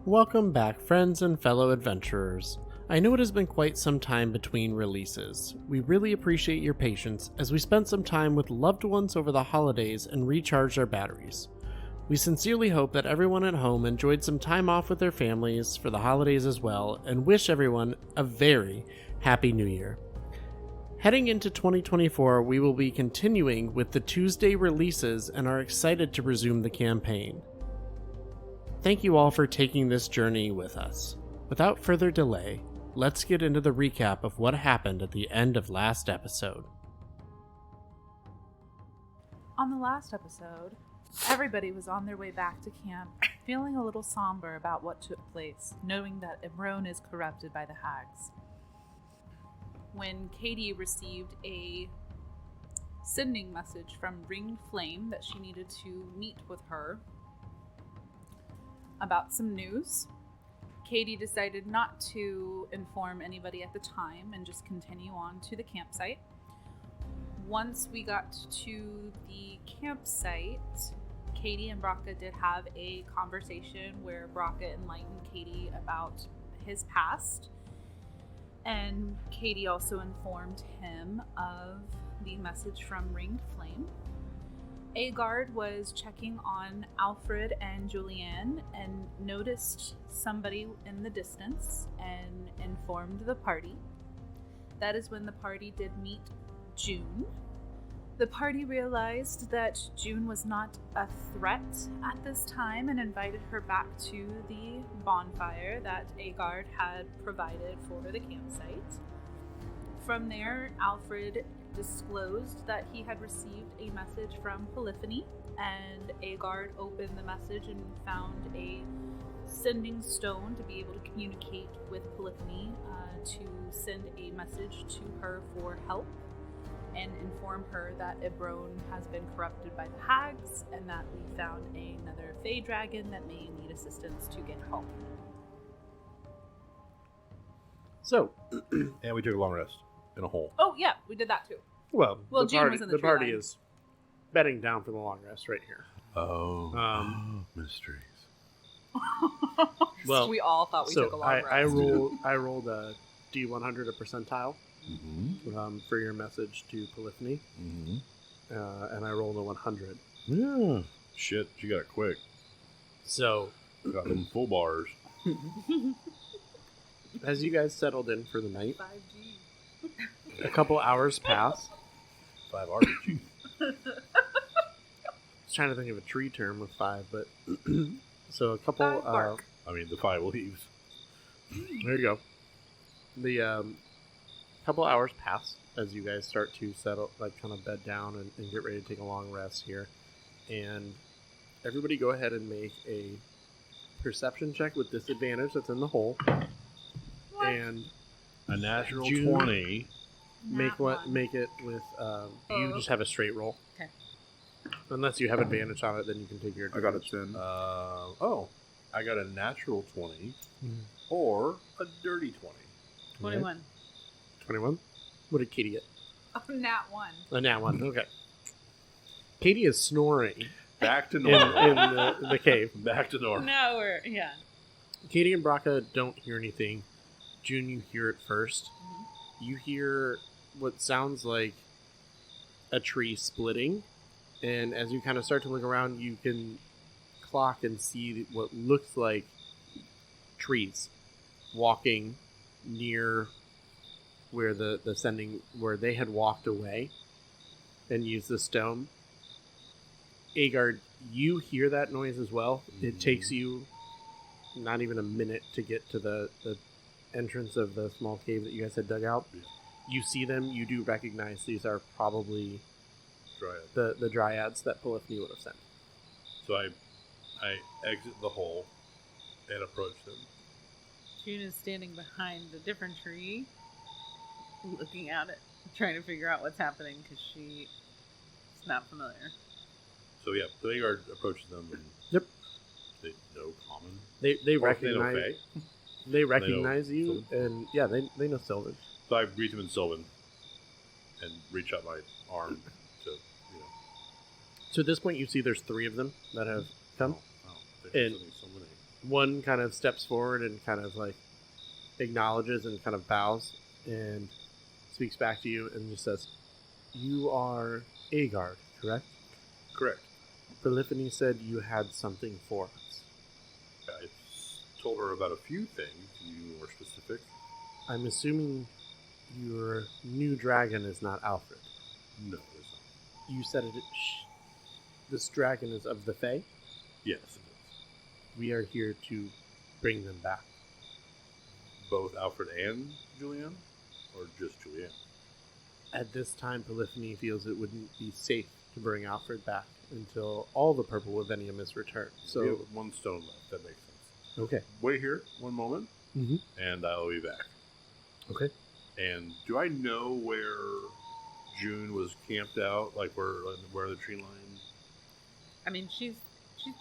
Welcome back, friends and fellow adventurers. I know it has been quite some time between releases. We really appreciate your patience as we spent some time with loved ones over the holidays and recharged our batteries. We sincerely hope that everyone at home enjoyed some time off with their families for the holidays as well, and wish everyone a very happy New Year. Heading into 2024, we will be continuing with the Tuesday releases and are excited to resume the campaign. Thank you all for taking this journey with us. Without further delay, let's get into the recap of what happened at the end of last episode. On the last episode, everybody was on their way back to camp, feeling a little somber about what took place, knowing that Ibron is corrupted by the hags. When Katie received a sending message from Ringed Flame that she needed to meet with her about some news, Katie decided not to inform anybody at the time and just continue on to the campsite. Once we got to the campsite, Katie and Braca did have a conversation where Braca enlightened Katie about his past, and Katie also informed him of the message from Ringed Flame. Agard was checking on Alfred and Julianne and noticed somebody in the distance and informed the party. That is when the party did meet June. The party realized that June was not a threat at this time and invited her back to the bonfire that Agard had provided for the campsite. From there, Alfred disclosed that he had received a message from Polyphony, and Agard opened the message and found a sending stone to be able to communicate with Polyphony to send a message to her for help and inform her that Ibron has been corrupted by the hags and that we found another Fey dragon that may need assistance to get home. So, And we took a long rest in a hole. Oh yeah, we did that too. well, Well, the June party, was in the tree party line. is bedding down for the long rest right here. Oh, mysteries. Well, we all thought we so took a long rest. I rolled a D100 a percentile for your message to Polyphony, and I rolled a 100. Yeah. Shit, you got it quick. So, Got them full bars. as you guys settled in for the night, 5G. a couple hours pass. 5 RPG. I was trying to think of a tree term with 5, but so a couple. Five bark. I mean, the 5 leaves. There you go. The couple hours pass as you guys start to settle, like kind of bed down and get ready to take a long rest here. And everybody go ahead and make a perception check with disadvantage that's in the hole. What? And A natural June. 20. make Nat what one. make it with you just have a straight roll. Okay. Unless you have advantage on it, then you can take your I got a advantage. 10. I got a natural 20 Mhm. or a dirty 20. 21. 21. What did Katie get? Oh, nat 1. A nat 1. Okay. Katie is snoring Back to in, normal. in the cave. Back to normal. No, yeah. Katie and Braca don't hear anything. June, you hear it first. Mm-hmm. You hear what sounds like a tree splitting, and as you kind of start to look around, you can clock and see what looks like trees walking near where the sending, where they had walked away and used the stone. Agard, you hear that noise as well. It takes you not even a minute to get to the entrance of the small cave that you guys had dug out. Yeah. You see them. You do recognize these are probably Dryad. the dryads that Polyphony would have sent. So I exit the hole and approach them. June is standing behind a different tree, looking at it, trying to figure out what's happening because she's not familiar. So yeah, Agard approaches them and Yep. they know common. They Or if they know recognize Fey. they recognize you, Sylvan. and yeah, they know Sylvan. So I greet them in Sylvan and reach out my arm to, So at this point, you see there's 3 of them that have come. There's And- so many. One kind of steps forward and kind of like acknowledges and kind of bows and speaks back to you and just says, "You are Agard, correct?" Correct. Polyphony said you had something for us. I told her about a few things. Can you be more specific? I'm assuming your new dragon is not Alfred. No, it's not. You said this dragon is of the Fae. Yes, it is. We are here to bring them back. Both Alfred and Julianne? Or just Julianne? At this time, Polyphony feels it wouldn't be safe to bring Alfred back until all the Purple Wivenium is returned. So, we have one stone left. That makes sense. Okay. Wait here one moment, Mm-hmm. and I'll be back. Okay. And do I know where June was camped out? Like where the tree line? I mean, she's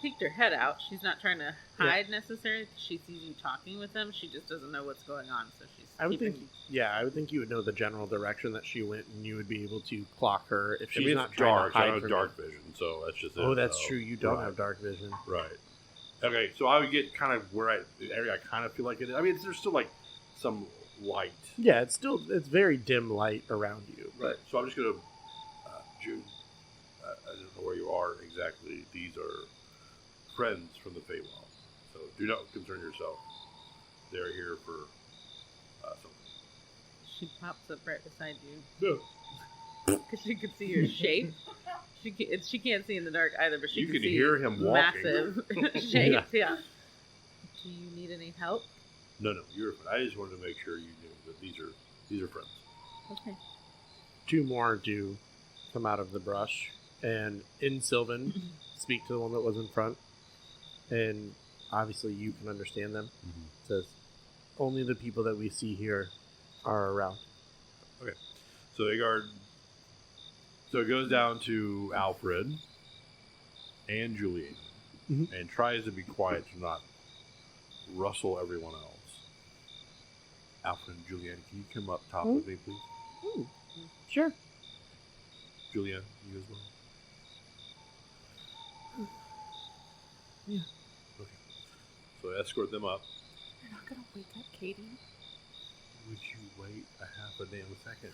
peeked her head out. She's not trying to hide necessarily. She sees you talking with them. She just doesn't know what's going on, so she's I would keeping... think, I would think you would know the general direction that she went, and you would be able to clock her if she's not it's trying dark. to hide I don't from have dark vision, so that's just it. Oh, that's true. You don't right. have dark vision. Right. Okay, so I would get kind of the area I kind of feel like it is. I mean, there's still like some light. Yeah, it's very dim light around you. Right. So I'm just gonna, June. I don't know where you are exactly. These are friends from the Feywild, so do not concern yourself. They're here for something. She pops up right beside you. No. Because she can see your shape. She can't see in the dark either, but You can can see hear him walking. massive shapes. Yeah. Do you need any help? No, you're fine. I just wanted to make sure you knew that these are friends. Okay. Two more do come out of the brush, and in Sylvan, speak to the one that was in front, and obviously you can understand them. Mm-hmm. It says, only the people that we see here are around. Okay. So Agard. So it goes down to Alfred and Julianne, and tries to be quiet to not rustle everyone else. Alfred and Julianne, can you come up top with me, please? Ooh. Sure. Julianne, you as well? Yeah. Okay. So I escort them up. You're not gonna wake up Katie? Would you wait a half a damn second?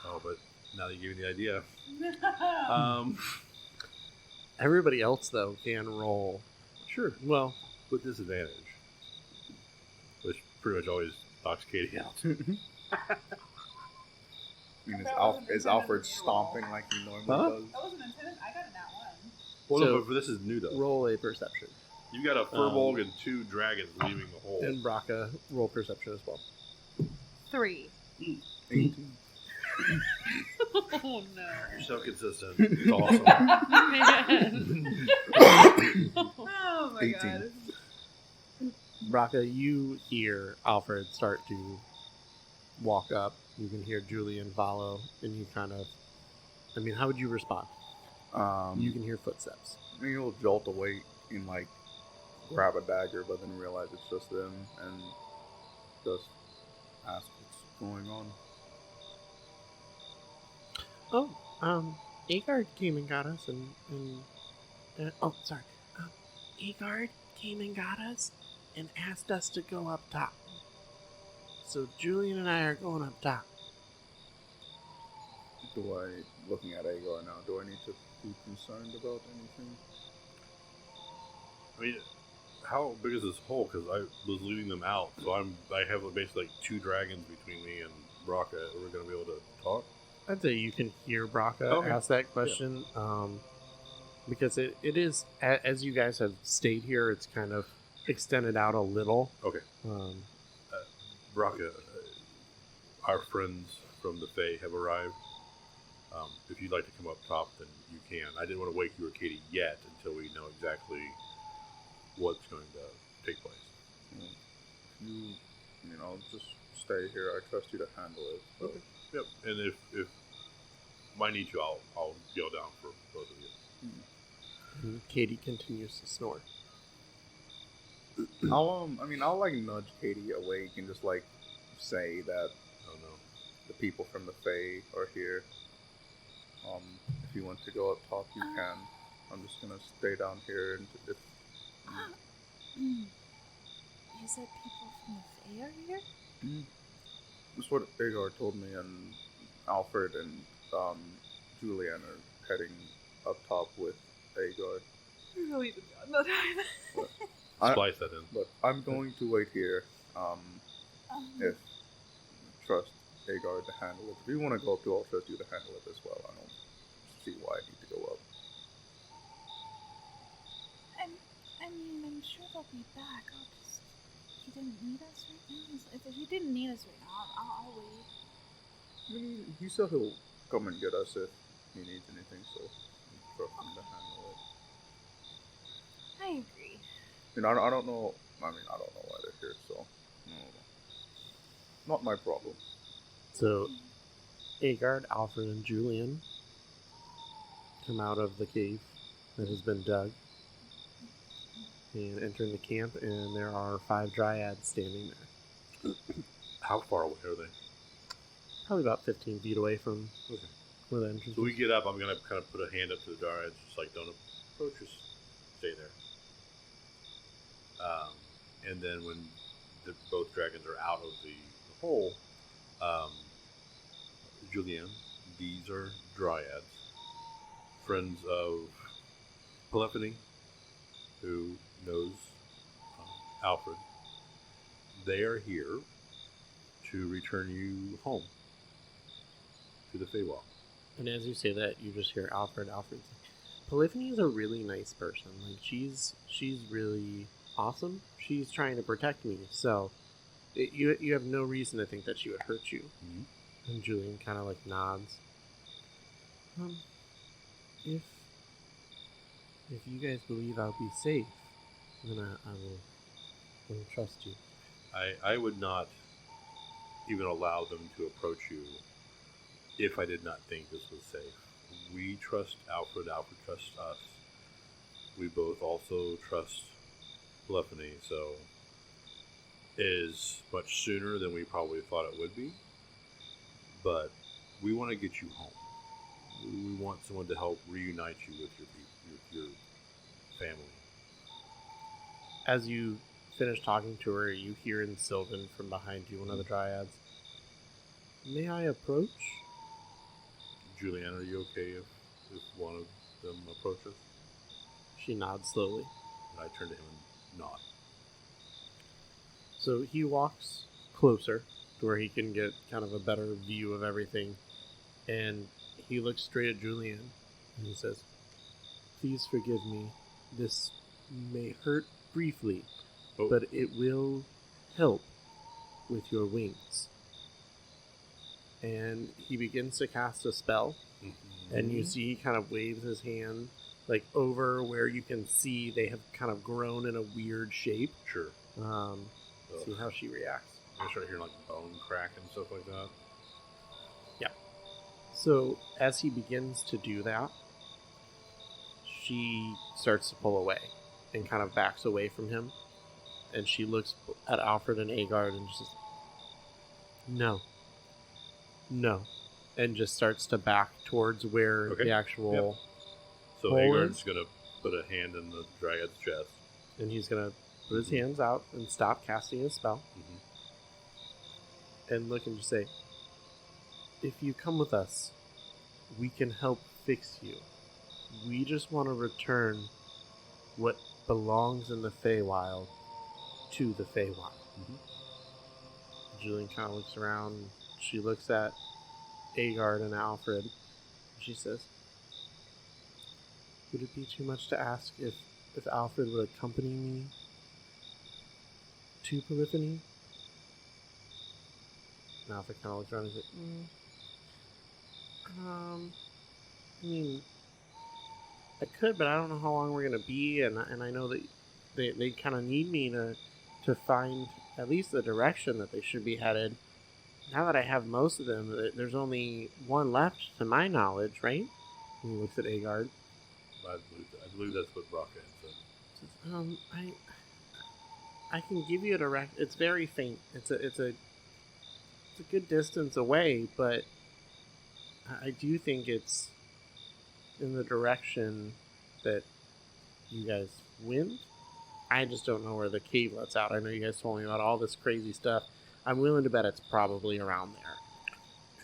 Oh, but now that you gave me the idea. Everybody else, though, can roll. Sure. Well, With disadvantage. Which pretty much always knocks Katie out. I mean, is Alfred stomping like he normally does? That wasn't intended. I got a nat one. Well, So- no, but this is new, though. roll a perception. You've got a furbolg and two dragons leaving the hole. And Braca, roll perception as well. 3. 18. Oh no. You're so consistent. It's awesome. Oh my 18. god. Braca, you hear Alfred start to walk up. You can hear Julian follow, and you kind of... I mean, how would you respond? You can hear footsteps. He'll jolt awake and like grab a dagger, but then realize it's just them and just ask what's going on. Oh, Agard came and got us, and Agard came and got us and asked us to go up top. So Julian and I are going up top. Looking at Agar now, do I need to be concerned about anything? I mean, how big is this hole? Because I was leaving them out, so I have basically like two dragons between me and Braca. Are we going to be able to talk? I'd say you can hear Braca Okay. ask that question, because it is, as you guys have stayed here, it's kind of extended out a little. Okay. Braca, our friends from the Fae have arrived. If you'd like to come up top, then you can. I didn't want to wake you or Katie yet until we know exactly what's going to take place. You know, just stay here. I trust you to handle it. So. Okay. Yep. And if I need you, I'll yell down for both of you. And Katie continues to snore. I'll like nudge Katie awake and just like say that Oh no. the people from the Fae are here. If you want to go up top, you can. I'm just gonna stay down here, and if You said people from the Fae are here? That's what Agar told me, and Alfred and Julian are heading up top with Agar. I really did not know that. Splice that in. But I'm going to wait here. If trust Agar to handle it. If you want to go up too, I'll trust you to handle it as well. I don't see why I need to go up. I mean, I'm sure they'll be back. He didn't need us right now. If he didn't need us right now, I'll wait. He said he'll come and get us if he needs anything, so trust him to handle it. I agree. I don't know. I don't know why they're here, so no. Not my problem. So, Agard, Alfred, and Julian come out of the cave that has been dug and enter the camp, and there are 5 dryads standing there. How far away are they? Probably about 15 feet away from where the entrance So we get up, I'm going to kind of put a hand up to the dryads, just like, don't approach us, stay there. And then when both dragons are out of the hole, Julian, these are dryads, friends of Polyphony, who knows Alfred. They are here to return you home to the Feywild. And as you say that, you just hear Alfred. Polyphony is a really nice person. Like, she's really awesome. She's trying to protect me, so you have no reason to think that she would hurt you. Mm-hmm. And Julian kind of like nods. If you guys believe I'll be safe, then I will trust you. I would not even allow them to approach you if I did not think this was safe. We trust Alfred. Alfred trusts us. We both also trust Polyphony, so it is much sooner than we probably thought it would be. But we want to get you home. We want someone to help reunite you with your family. As you finish talking to her, you hear in Sylvan from behind you, one of the dryads. May I approach? Julianne, are you okay if one of them approaches? She nods slowly. And I turn to him and nod. So he walks closer to where he can get kind of a better view of everything. And he looks straight at Julian and he says, "Please forgive me. This may hurt briefly, but it will help with your wings." And he begins to cast a spell. Mm-hmm. And you see he kind of waves his hand like over where you can see they have kind of grown in a weird shape. Sure. See how she reacts. I start hearing like bone crack and stuff like that. Yeah. So as he begins to do that, she starts to pull away and kind of backs away from him. And she looks at Alfred and Agard and just says, No. And just starts to back towards where the actual... Yep. So Agard's going to put a hand in the dragon's chest. And he's going to put his hands out and stop casting his spell. Mm-hmm. And look and just say, "If you come with us, we can help fix you. We just want to return what belongs in the Feywild to the Feywild." Mm-hmm. Julian kind of looks around. She looks at Agard and Alfred. And she says, "Would it be too much to ask if Alfred would accompany me to Polyphony?" And Alfred kind of looks around and says, I mean, I could, but I don't know how long we're going to be, and I know that they kind of need me to find at least the direction that they should be headed. Now that I have most of them, there's only one left to my knowledge, right? And he looks at Agard. I believe that's what Brocka said. I can give you a direct. It's very faint. It's a good distance away, but I do think it's in the direction that you guys went. I just don't know where the cave lets out. I know you guys told me about all this crazy stuff. I'm willing to bet it's probably around there.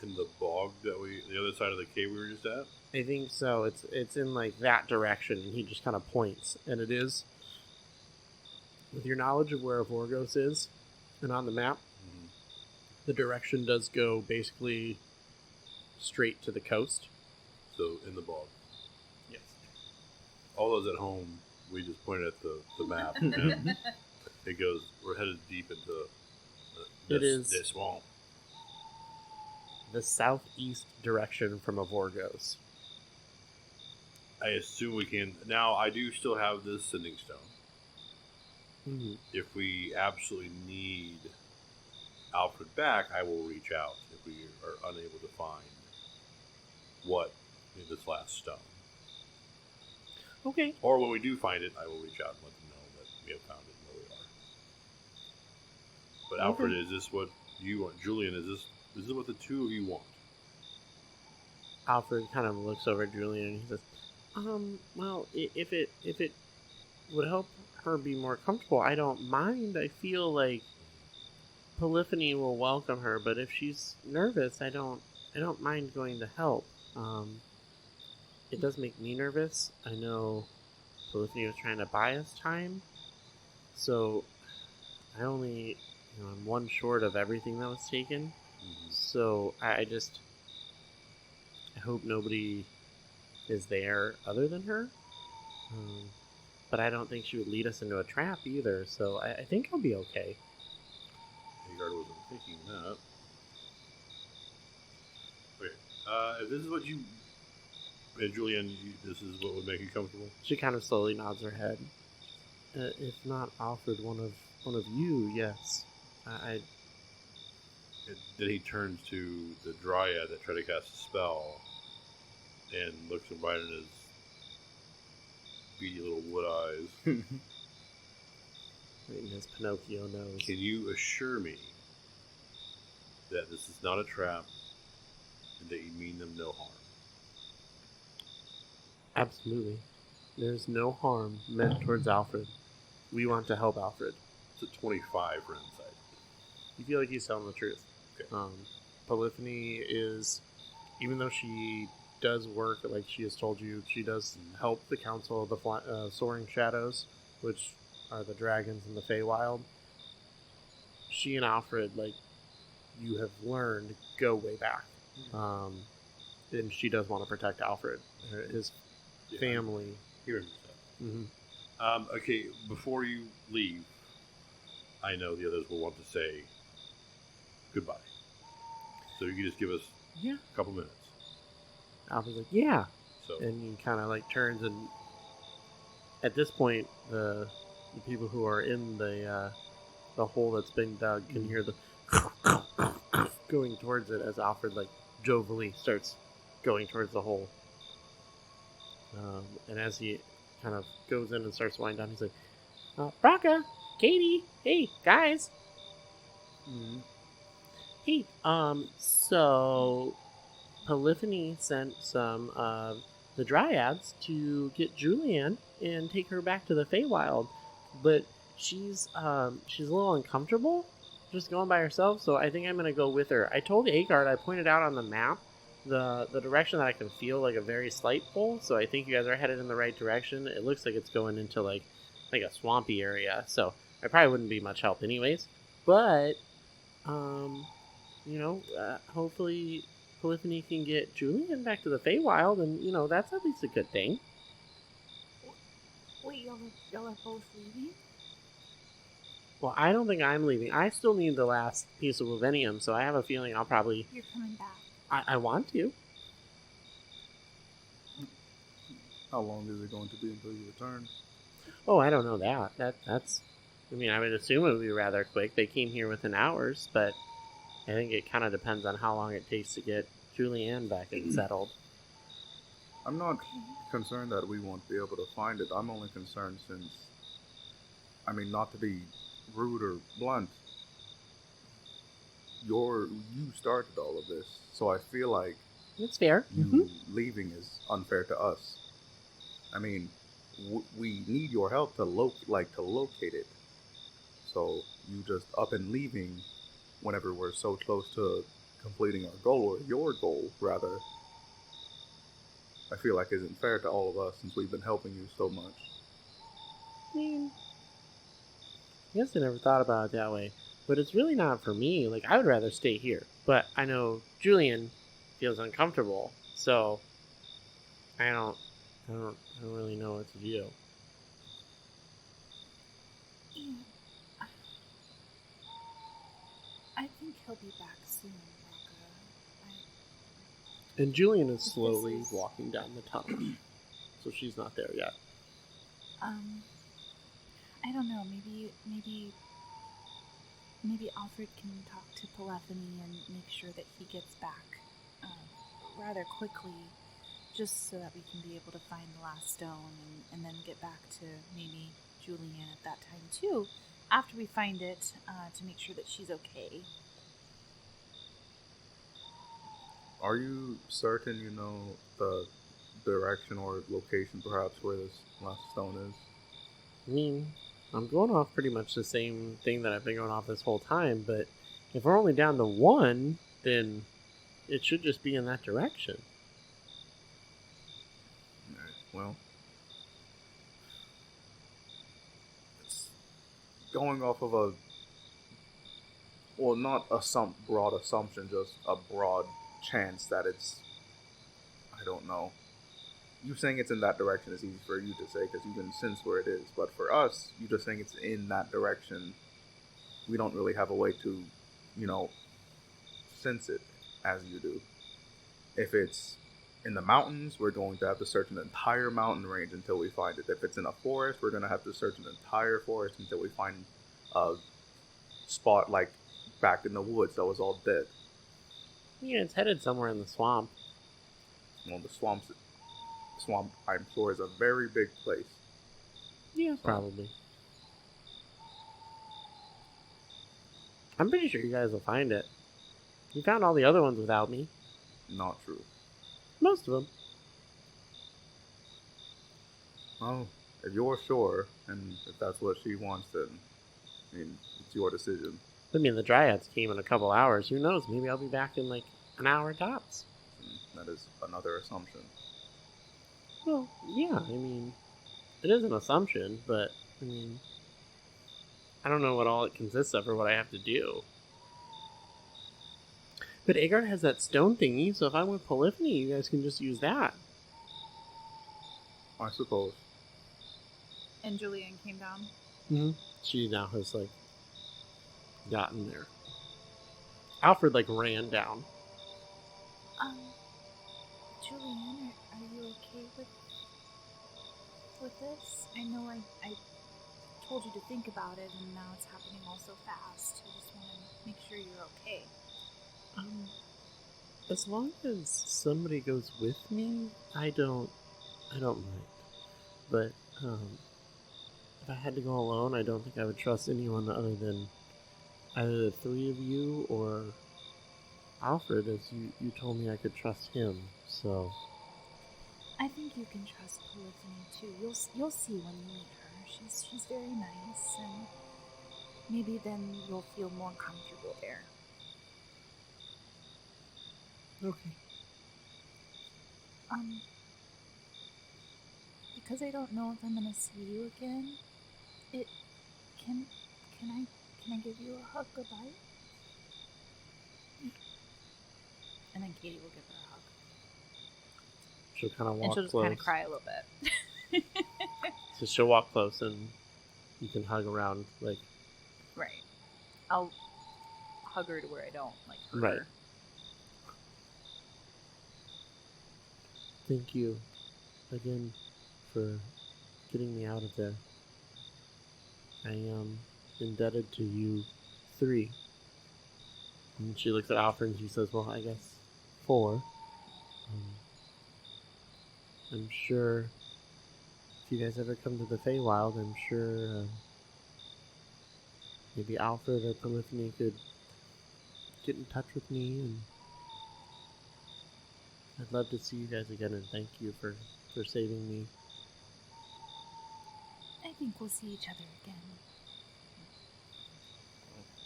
In the bog the other side of the cave we were just at? I think so. It's in like that direction, and he just kind of points, and it is. With your knowledge of where Evorgos is, and on the map, the direction does go basically straight to the coast. So in the bog. Yes. All those at home, we just pointed at the map, and it goes. We're headed deep into the swamp. The southeast direction from Evorgos. I assume we can. Now, I do still have this sending stone. Mm-hmm. If we absolutely need Alfred back, I will reach out if we are unable to find what is this last stone. Okay. Or when we do find it, I will reach out and let them know that we have found it and where we are. But Alfred, is this what you want? Julian, is this what the two of you want? Alfred kind of looks over at Julian and he says, well, if it would help her be more comfortable, I don't mind. I feel like Polyphony will welcome her, but if she's nervous, I don't mind going to help. It does make me nervous. I know Polyphony was trying to buy us time, so I'm one short of everything that was taken. Mm-hmm. So I hope nobody is there other than her. But I don't think she would lead us into a trap either, so I think I'll be okay. Hagar wasn't thinking that. Okay, if this is what you... Julian, this is what would make you comfortable? She kind of slowly nods her head. If not Alfred, one of you, yes. And then he turns to the Dryad that tried to cast a spell and looks him right in his beady little wood eyes. In his Pinocchio nose. Can you assure me that this is not a trap and that you mean them no harm? Absolutely. There's no harm meant towards Alfred. We want to help Alfred. It's a 25 for insight. You feel like he's telling the truth. Okay. Polyphony is, even though she does work, like she has told you, she does help the Council of the Soaring Shadows, which are the dragons in the Feywild. She and Alfred, like you have learned, go way back. And she does want to protect Alfred, his family. He remembers that. Mm-hmm. Okay, before you leave, I know the others will want to say goodbye. So you can just give us a couple minutes. Alfred's like, yeah. So. And he kind of like turns, and at this point, the people who are in the hole that's being dug can hear the going towards it as Alfred like jovially starts going towards the hole. And as he kind of goes in and starts winding down, he's like, Braca, Katie, hey, guys. Mm-hmm. Hey, so Polyphony sent some of the Dryads to get Julianne and take her back to the Feywild, but she's a little uncomfortable just going by herself, so I think I'm gonna go with her. I told Agard, I pointed out on the map the direction that I can feel like a very slight pull, so I think you guys are headed in the right direction. It looks like it's going into like a swampy area, so I probably wouldn't be much help anyways, but hopefully Polyphony can get Julian back to the Feywild, and that's at least a good thing. Wait, y'all are both leaving? Well, I don't think I'm leaving. I still need the last piece of Lavinium, so I have a feeling I'll probably... You're coming back. I want to. How long is it going to be until you return? Oh, I don't know that. That's... I mean, I would assume it would be rather quick. They came here within hours, but I think it kind of depends on how long it takes to get Julianne back and settled. I'm not concerned that we won't be able to find it. I'm only concerned since... I mean, not to be rude or blunt, you started all of this, so I feel like it's fair. You leaving is unfair to us. I mean, we need your help to locate it. So you just up and leaving whenever we're so close to completing our goal, or your goal rather, I feel like isn't fair to all of us since we've been helping you so much. I mean, I guess I never thought about it that way. But it's really not for me. Like, I would rather stay here. But I know Julian feels uncomfortable, so I don't really know what to do. Yeah. I think he'll be back soon, Rocca. And Julian is slowly walking down the tunnel, so she's not there yet. I don't know. Maybe Alfred can talk to Polyphony and make sure that he gets back rather quickly, just so that we can be able to find the last stone and then get back to maybe Julian at that time too, after we find it, to make sure that she's okay. Are you certain you know the direction or location perhaps where this last stone is? I mean, I'm going off pretty much the same thing that I've been going off this whole time, but if we're only down to one, then it should just be in that direction. Alright, well, it's going off of not a broad assumption, just a broad chance that it's, I don't know. You saying it's in that direction is easy for you to say because you can sense where it is. But for us, you just saying it's in that direction, we don't really have a way to, sense it as you do. If it's in the mountains, we're going to have to search an entire mountain range until we find it. If it's in a forest, we're going to have to search an entire forest until we find a spot like back in the woods that was all dead. Yeah, it's headed somewhere in the swamp. Well, the swamp, I'm sure, is a very big place. Yeah, probably. I'm pretty sure you guys will find it. You found all the other ones without me. Not true. Most of them. Well, if you're sure, and if that's what she wants, then, I mean, it's your decision. I mean, the Dryads came in a couple hours. Who knows? Maybe I'll be back in like an hour tops. That is another assumption. Well, yeah, I mean, it is an assumption, but, I mean, I don't know what all it consists of or what I have to do. But Agar has that stone thingy, so if I'm with Polyphony, you guys can just use that. I suppose. And Julian came down. Mm-hmm. She now has, like, gotten there. Alfred, like, ran down. Julian, are you okay with this? I know I told you to think about it, and now it's happening all so fast. I just want to make sure you're okay. As long as somebody goes with me, I don't mind. But, if I had to go alone, I don't think I would trust anyone other than either the three of you or Alfred, as you told me I could trust him, so... I think you can trust Polyphony too. You'll see when you meet her. She's very nice, and maybe then you'll feel more comfortable there. Okay. Because I don't know if I'm gonna see you again, can I give you a hug goodbye? And then Katie will give her a hug. She'll kind of walk And she'll just close. kind of cry a little bit. So she'll walk close and you can hug around, like... Right. I'll hug her to where I don't, like, hurt Right. her. Thank you again for getting me out of there. I am indebted to you three. And she looks at Alfred and she says, well, I guess 4. I'm sure if you guys ever come to the Feywild, I'm sure maybe Alfred or Polyphony could get in touch with me, and I'd love to see you guys again, and thank you for saving me. think we'll see each other again.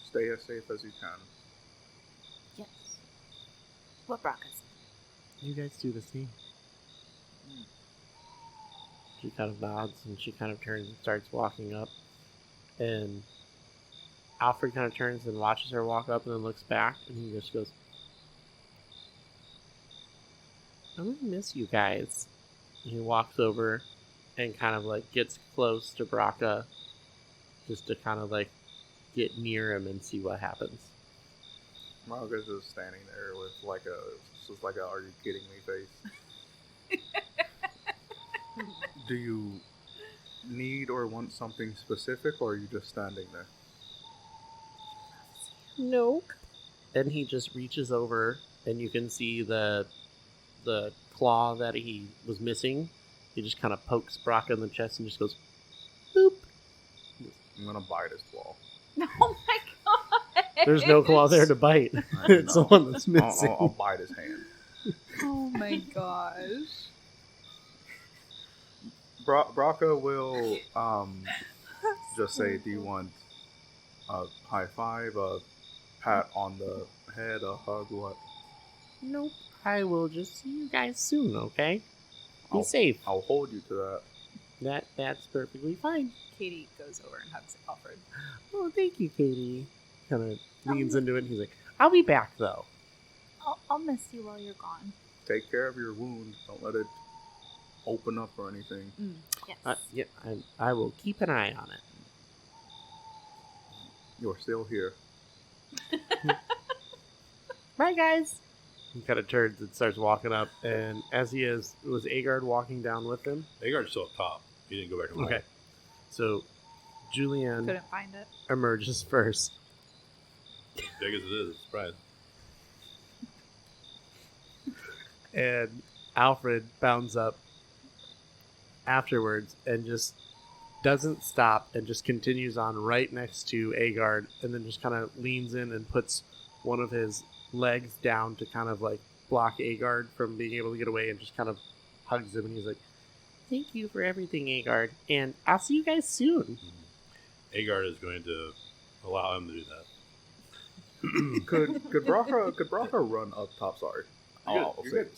Stay as safe as you can. Yes. What brought us? You guys do the same. She kind of nods and she kind of turns and starts walking up. And Alfred kind of turns and watches her walk up and then looks back and he just goes, I'm gonna miss you guys. And he walks over and kind of like gets close to Braca just to kind of like get near him and see what happens. Margaret's just standing there with like a "Are you kidding me" face. Do you need or want something specific, or are you just standing there? Nope. And he just reaches over and you can see the claw that he was missing. He just kind of pokes Braca in the chest and just goes, boop. I'm gonna bite his claw. Oh my god! There's no claw there to bite. It's the one that's missing. I'll bite his hand. Oh my gosh. Braca will just say, do you want a high five, a pat on the head, a hug, what? Nope. I will just see you guys soon, okay? Be safe. I'll hold you to that. That's perfectly fine. Katie goes over and hugs Alfred. Oh, thank you, Katie. Kind of leans into it and he's like, I'll be back, though. I'll miss you while you're gone. Take care of your wound. Don't let it open up or anything. Yes. Yeah, I will keep an eye on it. You're still here. Bye, guys. He kind of turns and starts walking up, and as he is, was Agard walking down with him? Agard's still up top. He didn't go back and look. Okay. So, Julianne Couldn't find it. emerges first. Big as it is, it's Brian. And Alfred bounds up afterwards and just doesn't stop and just continues on right next to Agard and then just kind of leans in and puts one of his legs down to kind of like block Agard from being able to get away and just kind of hugs him and he's like, thank you for everything, Agard, and I'll see you guys soon. Agard is going to allow him to do that. Could Braca run up top? Sorry, I'll say it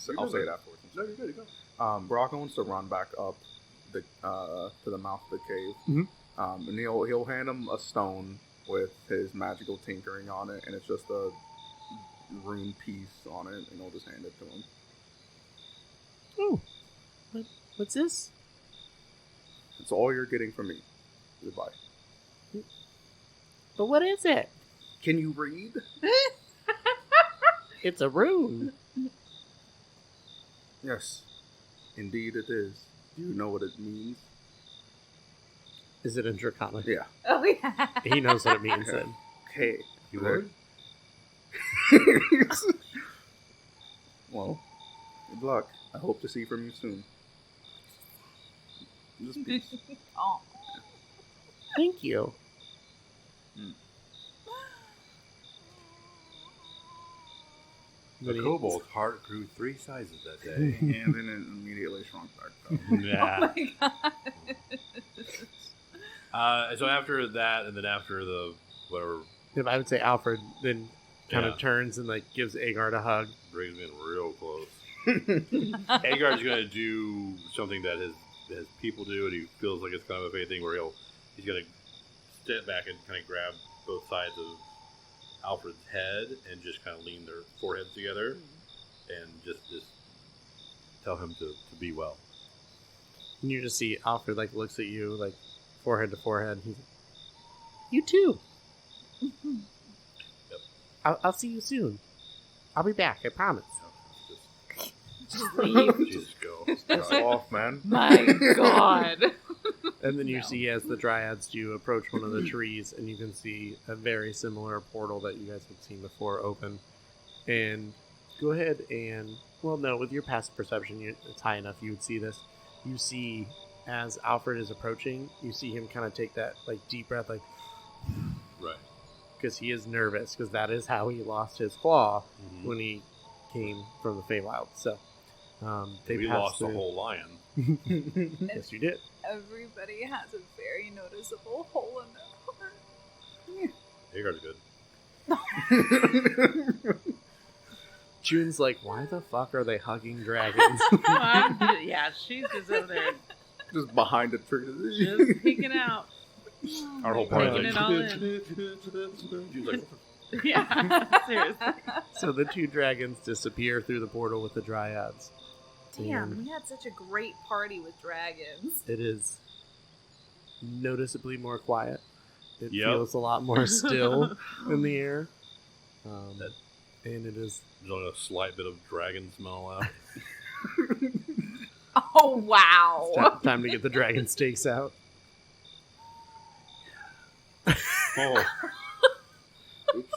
afterwards. No, you're good. You go. Braca wants to run back up the to the mouth of the cave, Mhm. and he'll hand him a stone with his magical tinkering on it, and it's just a rune piece on it, and he'll just hand it to him. Oh, what's this? It's all you're getting from me. Goodbye. But what is it? Can you read? It's a rune. Yes, indeed it is. Do you know what it means? Is it in Draconic? Yeah. Oh yeah. He knows what it means then. Okay. You would? Well, good luck. I hope to see from you soon. Just peace. Oh. Thank you. The kobold's heart grew 3 sizes that day. And then it immediately shrunk back down. Yeah. Oh my god. So after that, and then after the whatever, If I would say Alfred then kind Yeah. of turns and like gives Agard a hug. brings me in real close. Agard's going to do something that his people do, and he feels like it's kind of a fate thing where he's going to step back and kind of grab both sides of Alfred's head and just kind of lean their foreheads together and just tell him to be well. And you just see Alfred like looks at you like forehead to forehead. He's like, you too. Yep. I'll see you soon. I'll be back. I promise. Just leave. Jesus, go. That's off, man. My god. And then you No. see as the Dryads do approach one of the trees, and you can see a very similar portal that you guys have seen before open. And go ahead and, well, no, with your passive perception, it's high enough you would see this. You see, as Alfred is approaching, you see him kind of take that like deep breath, like, Right. because he is nervous, because that is how he lost his claw Mhm. when he came from the Feywild. So They We pass lost through. the whole lion. Yes, you did. Everybody has a very noticeable hole in their heart. Hagar's good. June's like, why the fuck are they hugging dragons? Yeah, she's just over there Just behind the tree. just peeking out. Our whole Taking party it all in. She's like, Yeah, seriously. So the two dragons disappear through the portal with the dryads. Damn, And we had such a great party with dragons. it is noticeably more quiet. It Yep. feels a lot more still in the air. And it is there's only a slight bit of dragon smell left. Oh, wow. time to get the dragon steaks out. Oh. Oops.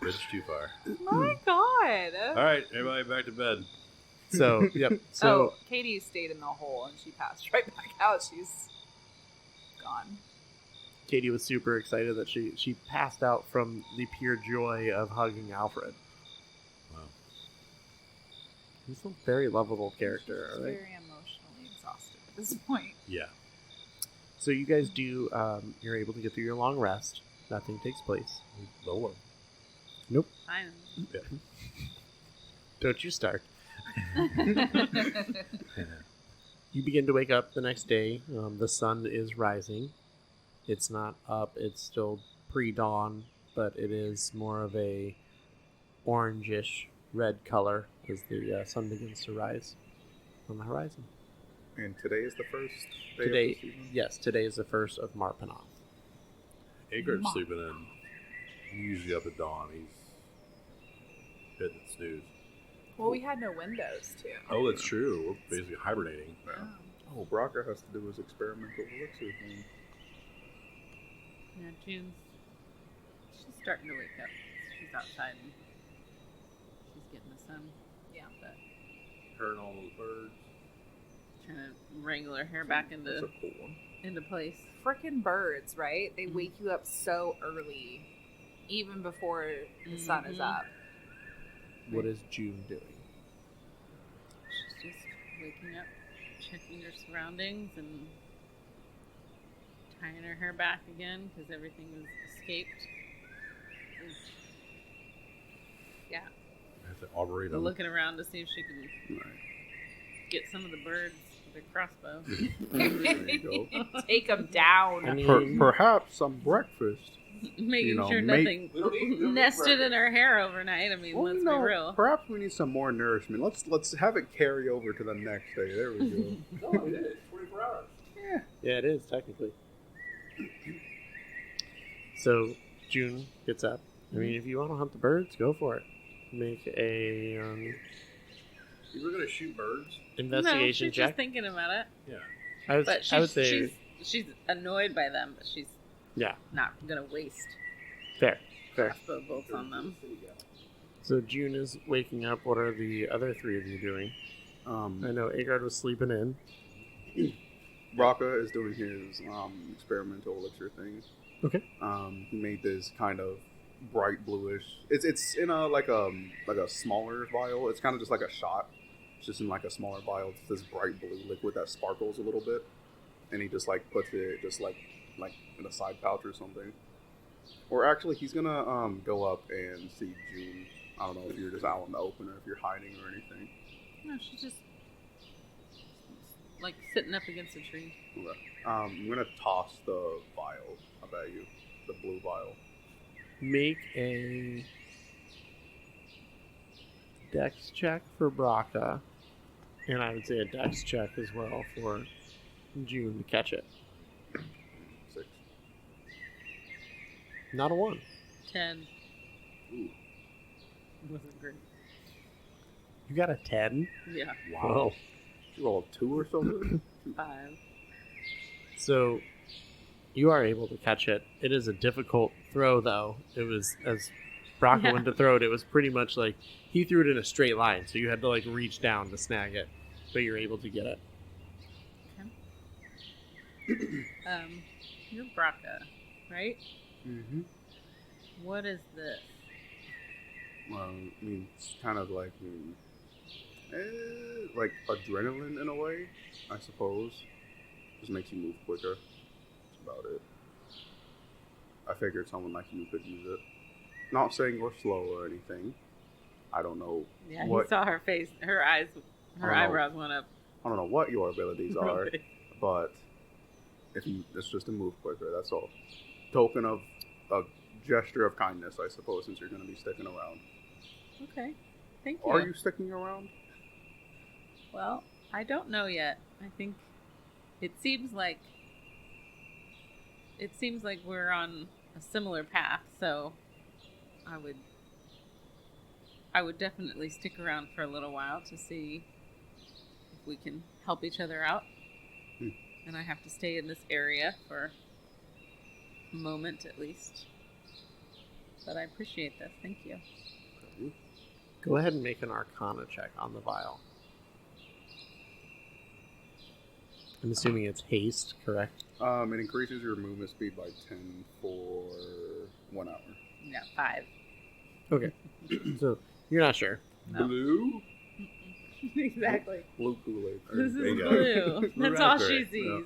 Bridge too far. My God. All right, everybody back to bed. So, yep. So, Katie stayed in the hole and she passed right back out. She's gone. Katie was super excited that she passed out from the pure joy of hugging Alfred. Wow. He's a very lovable character, She's all right? very emotionally exhausted at this point. Yeah. So you guys do, you're able to get through your long rest. Nothing takes place. No one. Nope. Fine. Yeah. Don't you start. You begin to wake up the next day. The sun is rising. It's not up. It's still pre-dawn, but it is more of a orangish red color as the sun begins to rise on the horizon. And today is the first day Today, of the season? yes, today is the first of Marpanoth. Hagar's sleeping in. He's usually up at dawn. He's hitting the snooze. Well, we had no windows, too. Oh, that's true. We're basically hibernating. Oh, Brocker has to do his experimental elixir thing. Yeah, she's starting to wake up. She's outside and she's getting the sun. Yeah. But Her and all those birds. trying to wrangle her hair back That's into a cool one. place. Frickin' birds, right? They wake you up so early, even before the sun is up. What is June doing? She's just waking up, checking her surroundings, and tying her hair back again because everything was escaped. Yeah, I have to operate on looking around to see if she can Right. get some of the birds with her crossbow. There you go. Take them down. I mean, Perhaps some breakfast. Making know, sure make- nothing nested in her hair overnight. I mean, let's be real. Perhaps we need some more nourishment. Let's have it carry over to the next day. There we go. No, we did. 24 hours. yeah, it is, technically. So, June gets up. I mean, if you want to hunt the birds, go for it. Make a You were going to shoot birds? investigation no, she's check. just thinking about it. Yeah. I would But say, she's annoyed by them, but she's yeah, not gonna waste fair. crossbow bolts on them. So June is waking up. What are the other three of you doing? I know Agard was sleeping in. Raka is doing his experimental elixir thing. Okay. He made this kind of bright bluish. It's in a like a smaller vial. It's kind of just like a shot. It's just in like a smaller vial. It's this bright blue liquid that sparkles a little bit, and he just like puts it just like in a side pouch or something. Or actually, he's gonna go up and see June. I don't know if you're just out in the open or if you're hiding or anything. No, she's just like sitting up against a tree. Okay. I'm gonna toss the vial. I bet you the blue vial. Make a dex check for Braca, and I would say a dex check as well for June to catch it. 6. Not a 1. 10. Ooh. Wasn't great. You got a 10? Yeah, Wow. You roll a 2 or something. 5. So you are able to catch it. It is a difficult throw, though. It was, as Braca went to throw it, it was pretty much like he threw it in a straight line, so you had to like reach down to snag it, but you're able to get it. You're Braca, right? Mm-hmm. What is this? Well, I mean, it's kind of like Like adrenaline in a way, I suppose. Just makes you move quicker. That's about it. I figured someone like you could use it. Not saying we're slow or anything. I don't know Yeah, what he saw her face, her eyes, her I don't know. eyebrows went up. I don't know what your abilities are, Really. but it's just to move quicker. That's all. Token of a gesture of kindness, I suppose, since you're going to be sticking around. Okay, thank you. Are you sticking around? Well, I don't know yet. I think it seems like we're on a similar path, so I would definitely stick around for a little while to see if we can help each other out. And I have to stay in this area for a moment at least. But I appreciate this. Thank you. Go ahead and make an Arcana check on the vial. I'm assuming it's haste, correct? It increases your movement speed by 10 for 1 hour. Yeah, 5. Okay. So, you're not sure. No. Blue? Exactly. Blue Kool-Aid. This is Bingo. blue. Blue That's all raspberry. she sees.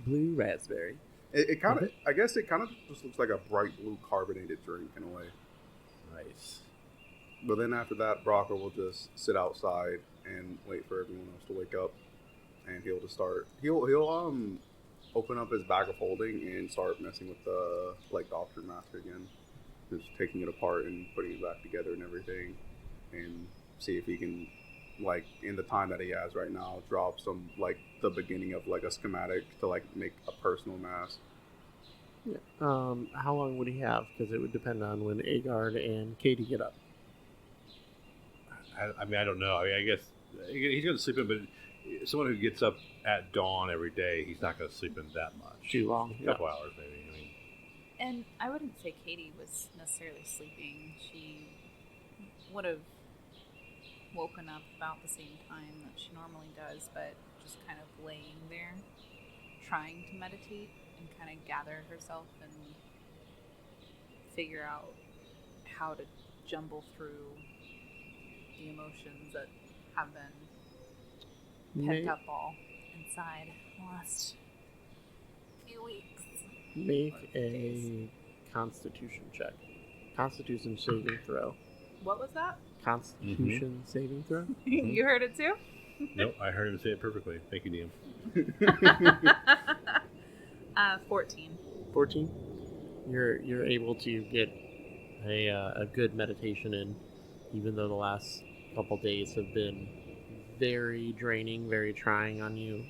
Blue raspberry. It kind of, I guess it kind of just looks like a bright blue carbonated drink in a way. Nice. But then after that, Brocker will just sit outside and wait for everyone else to wake up. And he'll just start, he'll open up his bag of holding and start messing with the, like, doctor mask again. Just taking it apart and putting it back together and everything. And see if he can, like, in the time that he has right now, drop some, like, the beginning of, like, a schematic to, like, make a personal mask. Yeah. How long would he have? Because it would depend on when Agard and Katie get up. I mean, I don't know. I mean, I guess he's going to sleep in, but someone who gets up at dawn every day, he's not going to sleep in that much. Too long. A couple hours, maybe. I mean, And I wouldn't say Katie was necessarily sleeping. She would have woken up about the same time that she normally does, but just kind of laying there, trying to meditate and kind of gather herself and figure out how to jumble through the emotions that have been pent up all inside the last few weeks. Make a Constitution check. Constitution saving throw. What was that? Constitution saving throw? You heard it too? nope, I heard him say it perfectly. Thank you, DM. 14. 14. You're able to get a good meditation in, even though the last couple days have been very draining, very trying on you.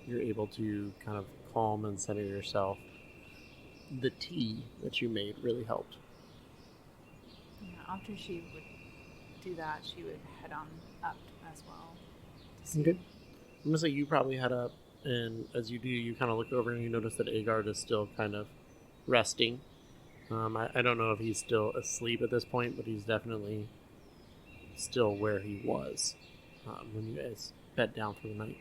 You're able to kind of calm and center yourself. The tea that you made really helped. Yeah, after she would do that, she would head on up as well. To see. Okay. I'm gonna say you probably head up, and as you do, you kind of look over and you notice that Agard is still kind of resting. I don't know if he's still asleep at this point, but he's definitely still where he was when you guys bed down for the night.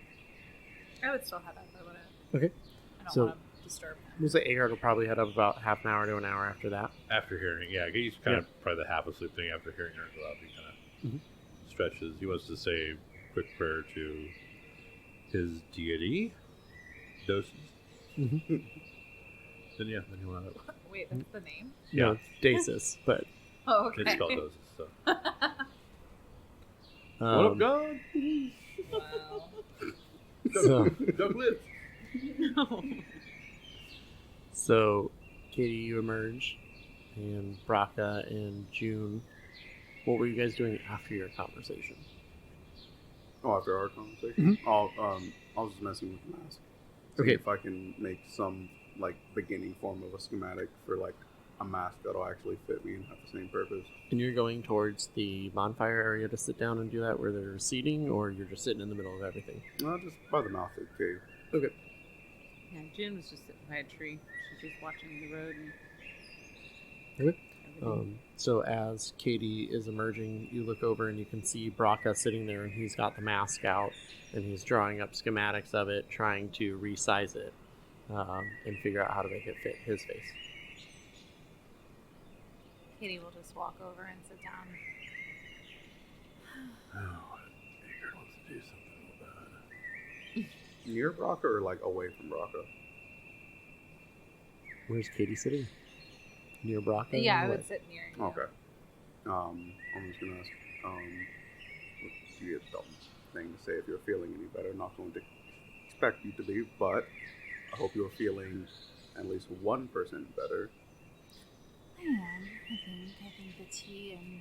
I would still head up. I wouldn't. Okay. I don't So- want to disturb him. We'll say Agard will probably head up about half an hour to an hour after that. After hearing, yeah, he's kind of probably the half asleep thing. After hearing her go up, he kind of stretches. He wants to say a quick prayer to his deity, Doses. Mm-hmm. Then he went up. Wait, that's the name? No, it's Dasis, but Oh, okay. It's spelled Doses. So. What um, up, God? Wow. so, Duck lips. No. so Katie, you emerge, and Braca and June. What were you guys doing after your conversation? Oh, after our conversation? Oh, I was just messing with the mask. See Okay. if I can make some, like, beginning form of a schematic for, like, a mask that'll actually fit me and have the same purpose. And you're going towards the bonfire area to sit down and do that where they're seating, or you're just sitting in the middle of everything? No, just by the mouth of the cave. Okay. Yeah, June was just sitting by a tree. She's just watching the road and Okay. everything. So as Katie is emerging, you look over and you can see Braca sitting there, and he's got the mask out, and he's drawing up schematics of it, trying to resize it, and figure out how to make it fit his face. Katie will just walk over and sit down. Oh, near Braca or like away from Braca? Where's Katie sitting? Near Braca? Yeah, I What? would sit near you. Okay. I'm just gonna ask. Would be a dumb thing to say if you're feeling any better. Not going to expect you to be, but I hope you're feeling at least 1% better. I am. I think the tea and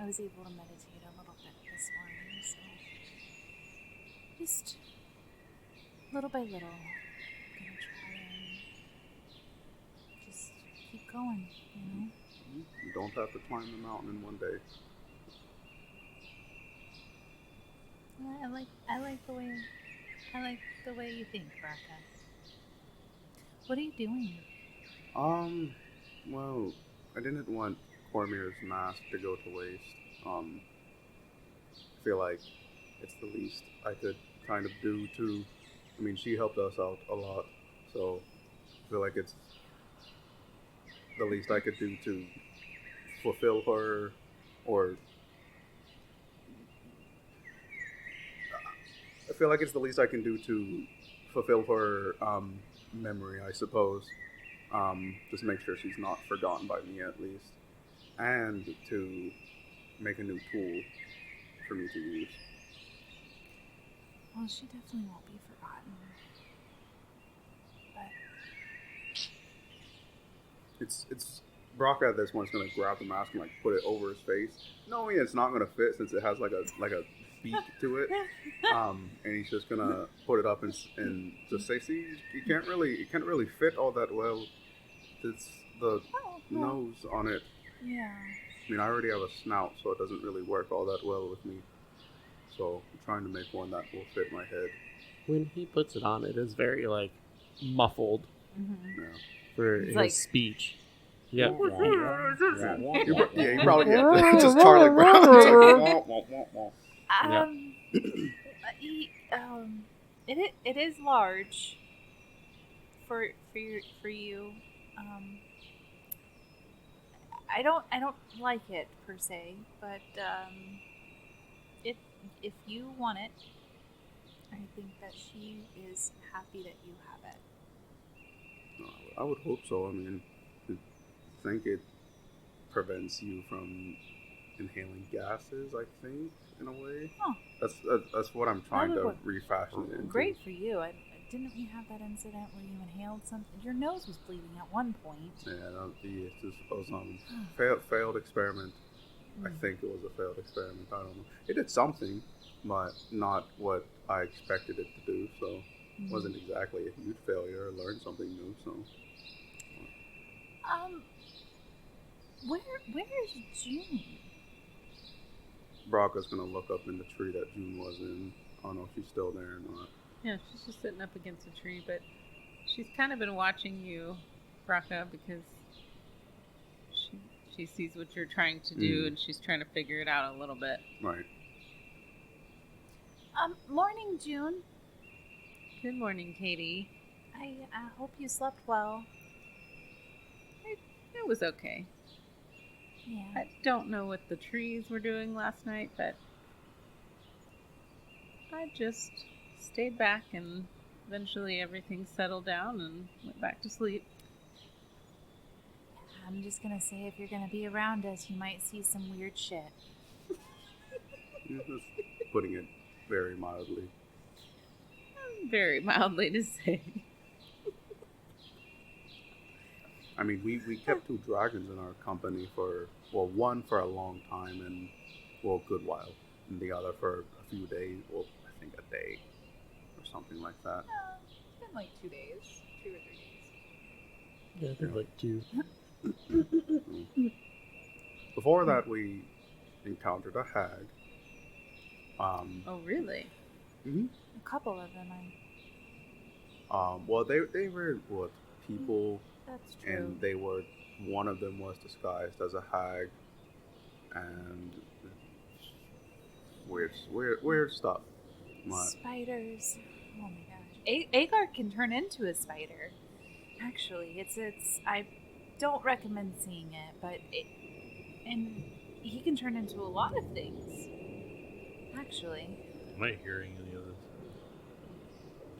I was able to meditate a little bit this morning, so just little by little, I'm gonna try and just keep going, you know? You don't have to climb the mountain in one day. Yeah, I like the way you think, Braca. What are you doing? Well, I didn't want Cormier's mask to go to waste. I feel like it's the least I could kind of do to. I mean, she helped us out a lot, so I feel like it's the least I could do to fulfill her, or I feel like it's the least I can do to fulfill her memory, I suppose. Just make sure she's not forgotten by me at least, and to make a new tool for me to use. Well, she definitely won't be forgotten. But It's Brock at this one's gonna grab the mask and like put it over his face, knowing it's not gonna fit since it has like a beak to it. And he's just gonna put it up and just say, "See, it can't really fit all that well. It's the nose on it. yeah. I mean, I already have a snout, so it doesn't really work all that well with me. So I'm trying to make one that will fit my head." When he puts it on, it is very, like, muffled Yeah. for It's his like- speech. Yeah. You probably get just Charlie Brown. It's like, wah, wah, wah, wah. It is large for you. I don't like it per se, but if you want it, I think that she is happy that you have it. I would hope so. I mean, I think it prevents you from inhaling gases, I think, in a way. Oh. That's what I'm trying would to work. refashion it into. Great for you. Didn't we have that incident where you inhaled something? Your nose was bleeding at one point. Yeah, it was failed experiment. I think it was a failed experiment. I don't know. It did something, but not what I expected it to do. So it wasn't exactly a huge failure. I learned something new. So where is June? Brock is gonna look up in the tree that June was in. I don't know if she's still there or not. Yeah, she's just sitting up against a tree, but she's kind of been watching you, Braca, because she sees what you're trying to do, and she's trying to figure it out a little bit. Right. Morning, June. Good morning, Katie. I hope you slept well. It was okay. Yeah. I don't know what the trees were doing last night, but I just stayed back, and eventually everything settled down and went back to sleep. I'm just gonna say, if you're gonna be around us, you might see some weird shit. You're just putting it very mildly. Very mildly to say. I mean, we kept 2 dragons in our company for, well, one for a long time and, well, a good while, and the other for a few days, well, I think a day or something like that. It's been like 2 days, 2 or 3 days. Yeah, I think like 2. Before that, we encountered a hag. Oh, really? A couple of them, Well, they were, what, people, that's true. and they were, one of them was disguised as a hag, and weird stuff. But Spiders. Oh my gosh. Agar can turn into a spider. Actually, it's I don't recommend seeing it, but and he can turn into a lot of things. Actually. Am I hearing any of this?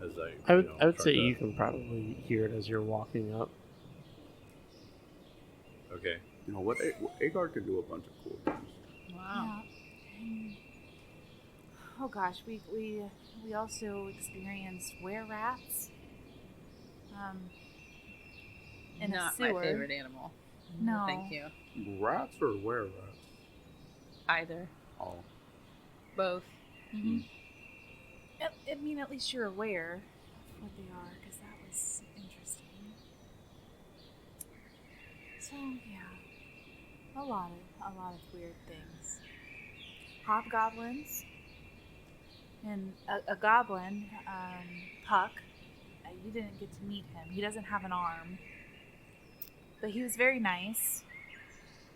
as I would try say to- you can probably hear it as you're walking up. Okay. You know what? Agar can do a bunch of cool things. Wow. Yeah. And, oh gosh, we also experienced were-rats. In Not a sewer. my favorite animal. No. Thank you. Rats or were-rats? Either. Oh. Both. Mm-hmm. I mean, at least you're aware of what they are, because that was interesting. So yeah, a lot of weird things. Hobgoblins and a goblin, Puck. You didn't get to meet him. He doesn't have an arm, but he was very nice.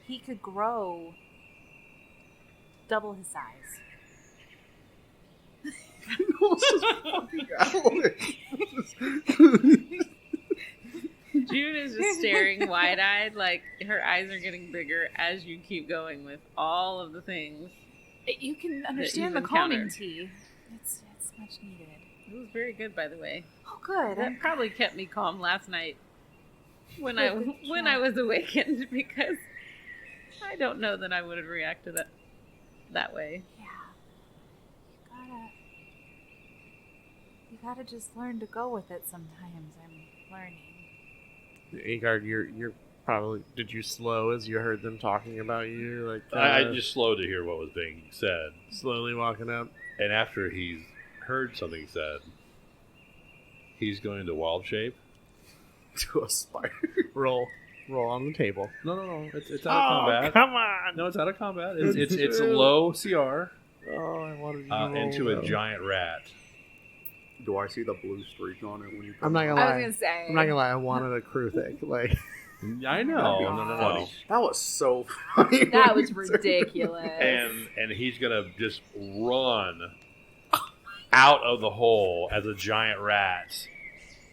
He could grow double his size. June is just staring wide-eyed, like her eyes are getting bigger as you keep going with all of the things. You can you've understand the calming encountered. tea. It's much needed. It was very good, by the way. Oh, good. That probably kept me calm last night when I Yeah. was awakened, because I don't know that I would have reacted that way. Yeah. You gotta just learn to go with it sometimes. I'm learning. Agard, you're probably. Did you slow as you heard them talking about you? Like I kinda just slowed to hear what was being said, slowly walking up. and after he's heard something said, he's going into wild shape. To a spider. Roll on the table. No. It's out of combat. Come on! No, it's out of combat. It's low CR Oh, I wanted you to roll into a low. giant rat. Do I see the blue streak on it when you? I'm not gonna I lie. was gonna say. I'm not gonna lie. I wanted a crew thing. Like I know. No. Funny. That was so funny. That was ridiculous. And he's gonna just run out of the hole as a giant rat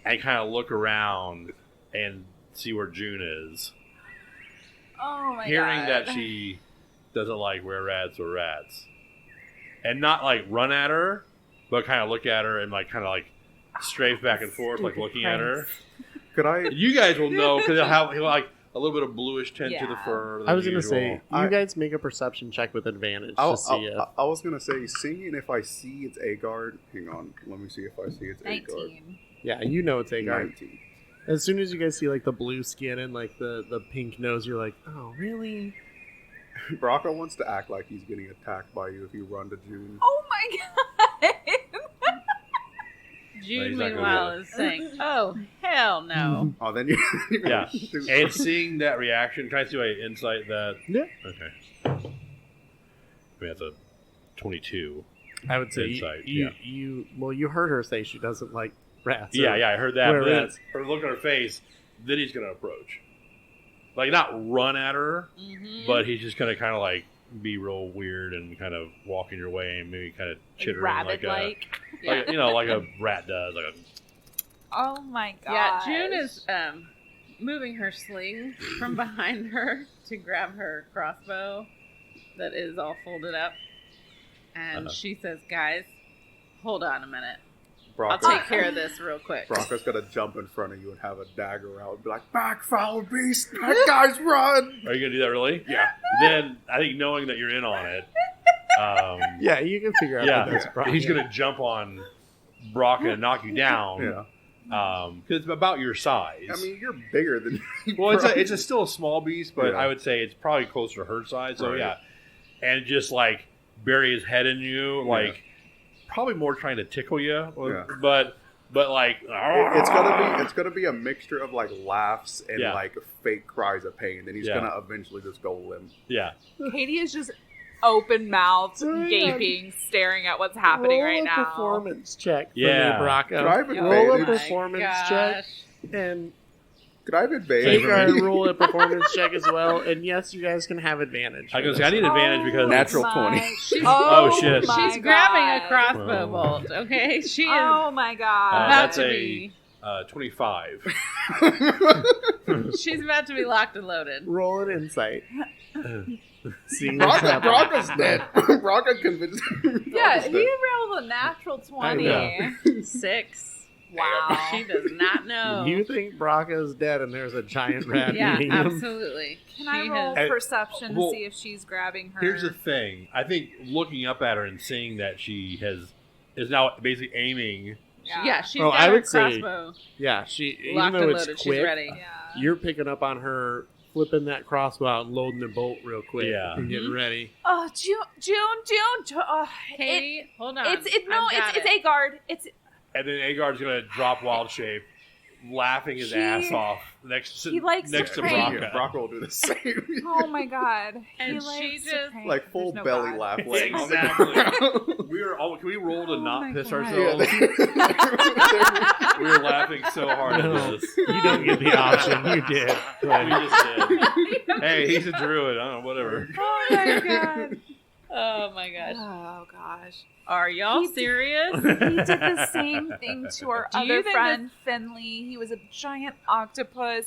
and kind of look around and see where June is. Oh my Hearing god. that she doesn't like where rats or rats, and not like run at her, but kind of look at her and like kind of like strafe back and forth, like looking at her. Could I? You guys will know because he'll like a little bit of bluish tint to the Yeah. fur. Than I was gonna usual. say, I- you guys make a perception check with advantage to see if. I was gonna say, seeing if I see it's Agard. Hang on, let me see if I see it's Agard. 19. Yeah, you know it's Agard. 19. As soon as you guys see like the blue skin and like the pink nose, you're like, oh really? Braca wants to act like he's getting attacked by you if you run to June. Oh my god. June, he's not gonna meanwhile, do is saying, "Oh, hell no." Oh, then you. Yeah. And seeing that reaction, can I do an insight that? Yeah. Okay. I mean, that's a 22. I would say Insight, you heard her say she doesn't like rats. Yeah, I heard that. Where But then rats? her look on her face, then he's going to approach. Like, not run at her, Mm-hmm. but he's just going to kind of like be real weird and kind of walk in your way and maybe kind of chittering like Rabbit-like. like like a rat does. Like Oh my god. Yeah, June is moving her sling from behind her to grab her crossbow that is all folded up. And she says, "Guys, hold on a minute. I'll Braca, take care of this real quick." Braca's gonna jump in front of you and have a dagger out and be like, "Back, foul beast! That guy's run!" Are you going to do that really? Yeah. Then I think knowing that you're in on it, Yeah, you can figure out that that's probably. he's going to jump on Brock and knock you down. Yeah. Because it's about your size. I mean, you're bigger than me. well, bro. it's still a small beast, but Yeah. I would say it's probably closer to her size. So Right. yeah, and just like bury his head in you, like probably more trying to tickle you, Yeah. but like It's gonna be a mixture of like laughs and Yeah. like fake cries of pain. Then he's Yeah. gonna eventually just go limp. yeah. Katie is just open mouthed, Oh my gaping, staring at what's happening Roll right a now. performance check for Yeah. me, Braca. Could I have Roll a advantage? performance check, and Could I have advantage? Hagar roll a performance check as well. And yes, you guys can have advantage. I for go this say I need one. advantage because Natural my- 20. Oh, shit. my She's grabbing a God. crossbow Oh. bolt, okay? She is Oh my god. about that's to a be 25. she's about to be locked and loaded. Roll an insight. Seeing what's happening. Braca's dead. Braca convinced. Yeah, Braca's he dead. rolled a natural 20. I know. 6. Wow. She does not know. You think Bracca's dead and there's a giant rat Yeah, eating him? absolutely. Can I She roll has- perception well, to see if she's grabbing her? Here's the thing. I think looking up at her and seeing that she is now basically aiming. Yeah, she's Oh, got I her would say- crossbow Yeah, she even locked though and it's loaded. quick, She's ready. Yeah. you're picking up on her flipping that crossbow out and loading the bolt real quick Yeah. and getting Mhm. ready. Oh, June. Katie, hold on. It's I've got it's it. Agard. It's And then Agard's going to drop wild shape, laughing his ass off next he likes to to prank. Braca. Brocca will do the same. oh my god. And he she likes to just- prank. Like full There's no belly God. laugh. laying on the Exactly. ground. We were all. Can we roll to Oh not my piss God. ourselves? We were laughing so hard at No, this. you don't get the option. You did. We just did. Hey, he's a druid. I don't know, whatever. Oh my god. Oh my gosh. Oh gosh. Are y'all He did- serious? He did the same thing to our Do you other think friend Finley. He was a giant octopus.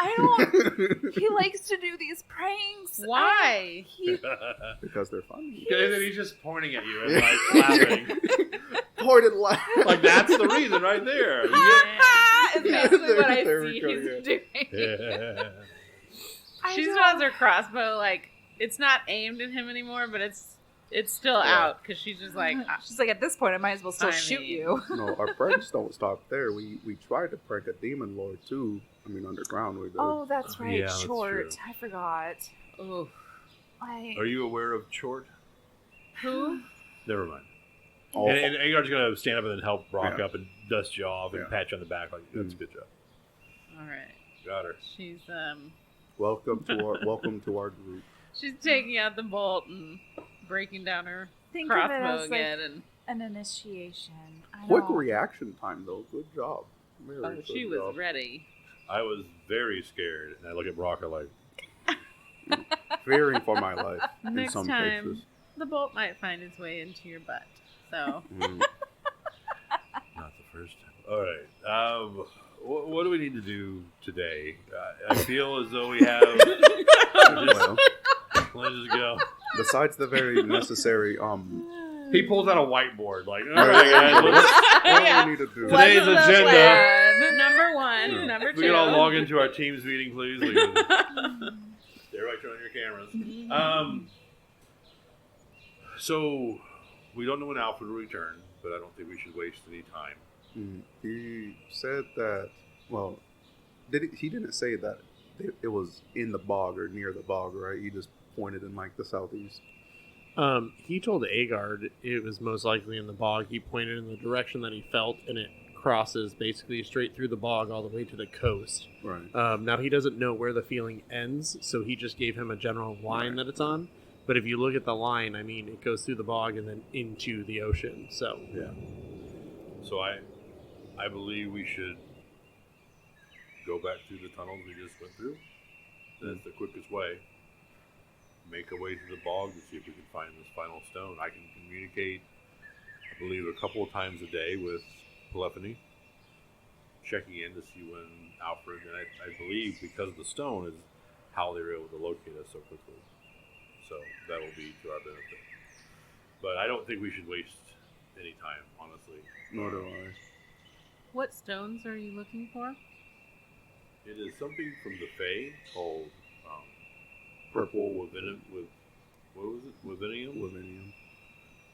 I don't. He likes to do these pranks. Why? He Because they're funny. And then he's just pointing at you and like laughing. Pointed laugh. Like that's the reason right there. You is basically what I There we see go, he's yeah. doing. get- I She don't- still has her crossbow, like, it's not aimed at him anymore, but it's still out, because she's just like, She's like, at this point, I might as well still I shoot mean- you. No, our pranks don't stop there. We tried to prank a demon lord too. I mean, underground we did. Oh, that's right, Yeah, that's short. true. I forgot. oh, Are you aware of Chort? who? Never mind. Oh, And Agard's gonna stand up and then help Brock Yeah. up and dust you off and Yeah. pat you on the back like that's a good job. All right. Got her. She's welcome to our group. she's taking out the bolt and breaking down her Think of it crossbow as again, like and an initiation. I Quick don't- reaction time though. Good job. Very oh, good she was job. ready. I was very scared, and I look at Brock like, Fearing for my life in Next some time, cases. the bolt might find its way into your butt. So, Mm. not the first time. All right. What do we need to do today? I feel as though we have. Well, Let's just go. besides the very necessary He pulls out a whiteboard like, all All right, guys, what Yeah. do we need to do? Today's What's the agenda. plan? Number one, Yeah. number If two. we can all log into our Teams meeting, please. Like, stay right there on your cameras. So we don't know when Alfred will return, but I don't think we should waste any time. He said that. Well, he didn't say that it was in the bog or near the bog, right? He just pointed in like the southeast. He told Agard it was most likely in the bog. He pointed in the direction that he felt, and it crosses basically straight through the bog all the way to the coast. Right. Now, he doesn't know where the feeling ends, so he just gave him a general line Right. that it's on. But if you look at the line, I mean, it goes through the bog and then into the ocean. So, Yeah. So I believe we should go back through the tunnels we just went through. That's the quickest way. Make our way to the bog to see if we can find this final stone. I can communicate, I believe, a couple of times a day with Polyphony, checking in to see when Alfred, and I believe because of the stone is how they were able to locate us so quickly. So that will be to our benefit. But I don't think we should waste any time, honestly. Nor do I. What stones are you looking for? It is something from the Fae called purple with what was it? Wivinium? Lavinium.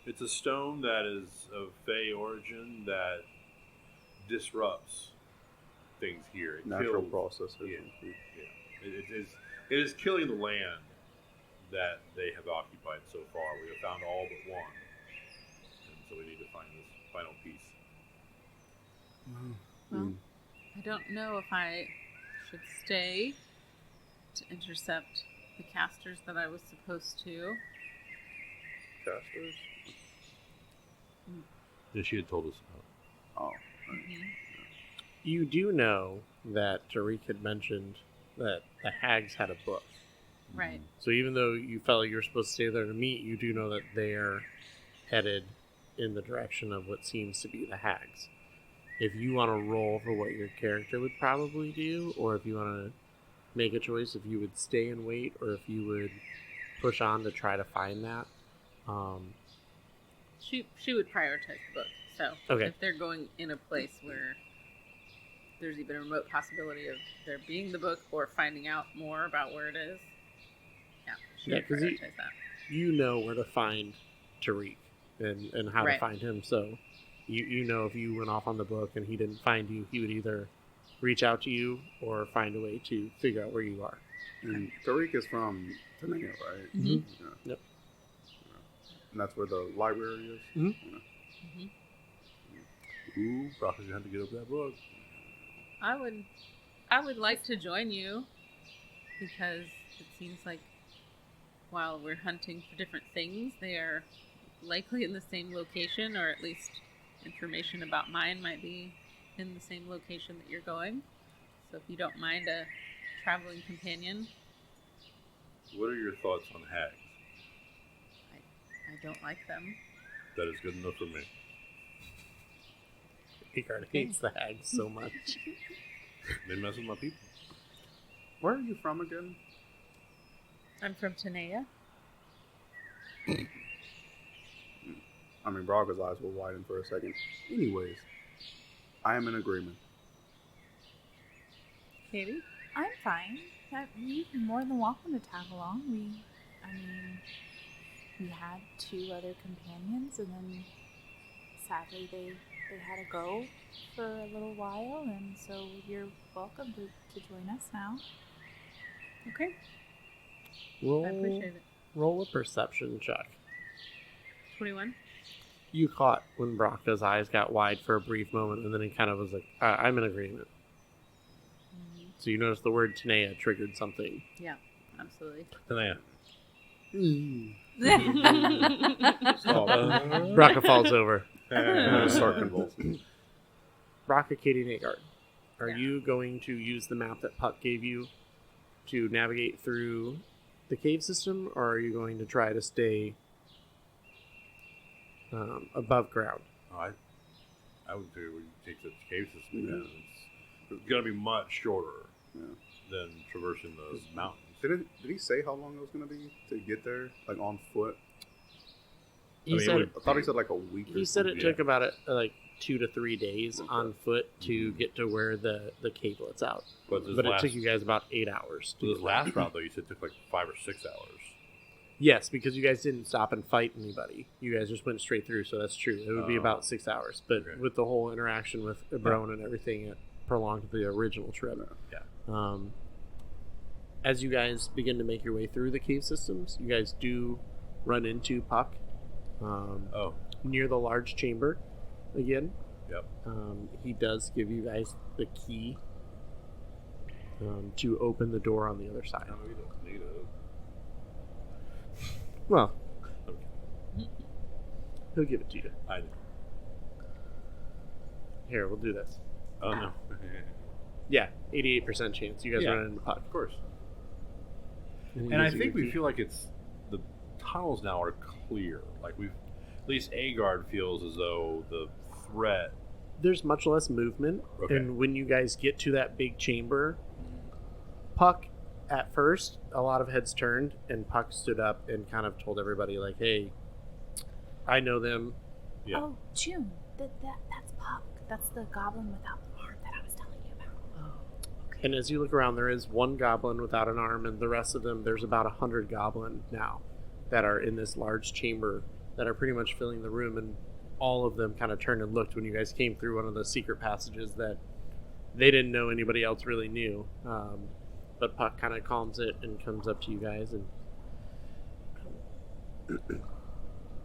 It's a stone that is of Fae origin that disrupts things here. It Natural kills- processes. Yeah. It is killing the land that they have occupied so far. We have found all but one, and so we need to find this final piece. Well, I don't know if I should stay to intercept the casters that I was supposed to. Casters. That she had told us about. Oh. you do know that Tariq had mentioned that the hags had a book. Right. So even though you felt like you were supposed to stay there to meet, you do know that they're headed in the direction of what seems to be the hags. If you want to roll for what your character would probably do, or if you want to make a choice, if you would stay and wait, or if you would push on to try to find that, she would prioritize the book. So Okay. if they're going in a place where there's even a remote possibility of there being the book or finding out more about where it is, she Yeah, would 'cause prioritize that. You know where to find Tariq and how to Right. find him. So you know if you went off on the book and he didn't find you, he would either reach out to you or find a way to figure out where you are. And Tariq is from Tanea, right? Mhm. Yeah. Yep. Yeah. And that's where the library is? Mhm. Yeah. Ooh, Brock is going to have to get over that book. I would like to join you because it seems like while we're hunting for different things, they are likely in the same location, or at least information about mine might be in the same location that you're going. So if you don't mind a traveling companion, What are your thoughts on hags? I don't like them. That is good enough for me. Picard hates the hags so much. They mess with my people. Where are you from again? I'm from Tanea. I mean, Braga's eyes will widen for a second. Anyways, I am in agreement. Katie? I'm fine. You're more than welcome to tag along. We had 2 other companions, and then sadly they had to go for a little while, and so you're welcome to join us now. Okay. Roll, I appreciate it. roll a perception check. 21? You caught when Brocka's eyes got wide for a brief moment, and then he kind of was like, I'm in agreement. So you notice the word Tanea triggered something. Yeah, absolutely. Tanea. Brocka falls over. I'm gonna start convulsing. Brocka, Katie, and Agard, are Yeah. you going to use the map that Puck gave you to navigate through the cave system, or are you going to try to stay above ground? I would figure we take the cave system down. It's going to be much shorter than traversing the mountains. Did he say how long it was going to be to get there? Like on foot? He I mean, said it I thought he said like a week or he said it something. took about 2 to 3 days Okay. on foot to get to where the cave lets out. But It took you guys about 8 hours. So this last route, though, you said took like 5 or 6 hours. Yes, because you guys didn't stop and fight anybody. You guys just went straight through, so that's true. It would be Oh. about 6 hours. But Okay. with the whole interaction with Ibron and everything, it prolonged the original trip. Yeah. As you guys begin to make your way through the cave systems, you guys do run into Puck near the large chamber again. Yep. He does give you guys the key to open the door on the other side. No, we don't need it. Well, Okay. he'll give it to you. I know. Here, we'll do this. Oh, no. Yeah, 88% chance you guys Yeah. run into Puck. Of course. He And I gives you think your we key. feel like the tunnels now are clear. Like at least Agard feels as though the threat. There's much less movement, Okay. and when you guys get to that big chamber, Puck, at first, a lot of heads turned, and Puck stood up and kind of told everybody, like, hey, I know them. Yeah. Oh, June, that's Puck. That's the goblin without the arm that I was telling you about. And as you look around, there is one goblin without an arm, and the rest of them, there's about 100 goblin now that are in this large chamber that are pretty much filling the room, and all of them kind of turned and looked when you guys came through one of the secret passages that they didn't know anybody else really knew. But Puck kind of calms it and comes up to you guys and...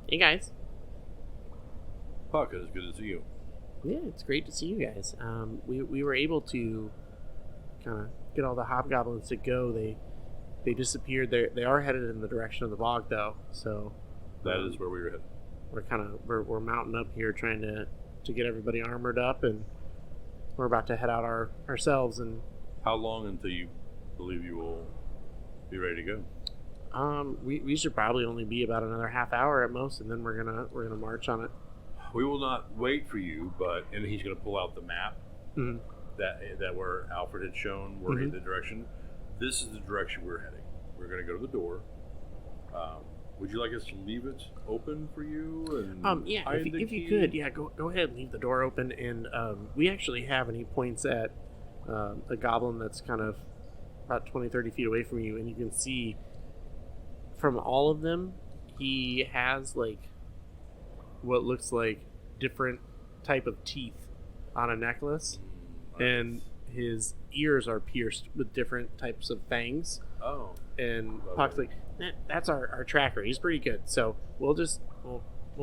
Hey, guys. Puck, it's good to see you. Yeah, it's great to see you guys. We were able to kind of get all the hobgoblins to go. They disappeared. They are headed in the direction of the bog, though. So That is where we were headed. we're mounting up here trying to get everybody armored up, and we're about to head out ourselves. And How long until you believe you will be ready to go? we should probably only be about another half hour at most, and then we're gonna march on it. We will not wait for you, and he's going to pull out the map Mhm. that where Alfred had shown in the direction. This is the direction we're heading. We're going to go to the door. Would you like us to leave it open for you? And Yeah, hide the if you key? could, yeah, go ahead and leave the door open. And we actually have, and he points at a goblin that's kind of about 20, 30 feet away from you, and you can see from all of them, he has like what looks like different type of teeth on a necklace, and his ears are pierced with different types of fangs. Oh. And Lovely. Puck's like, that's our tracker. He's pretty good. So we'll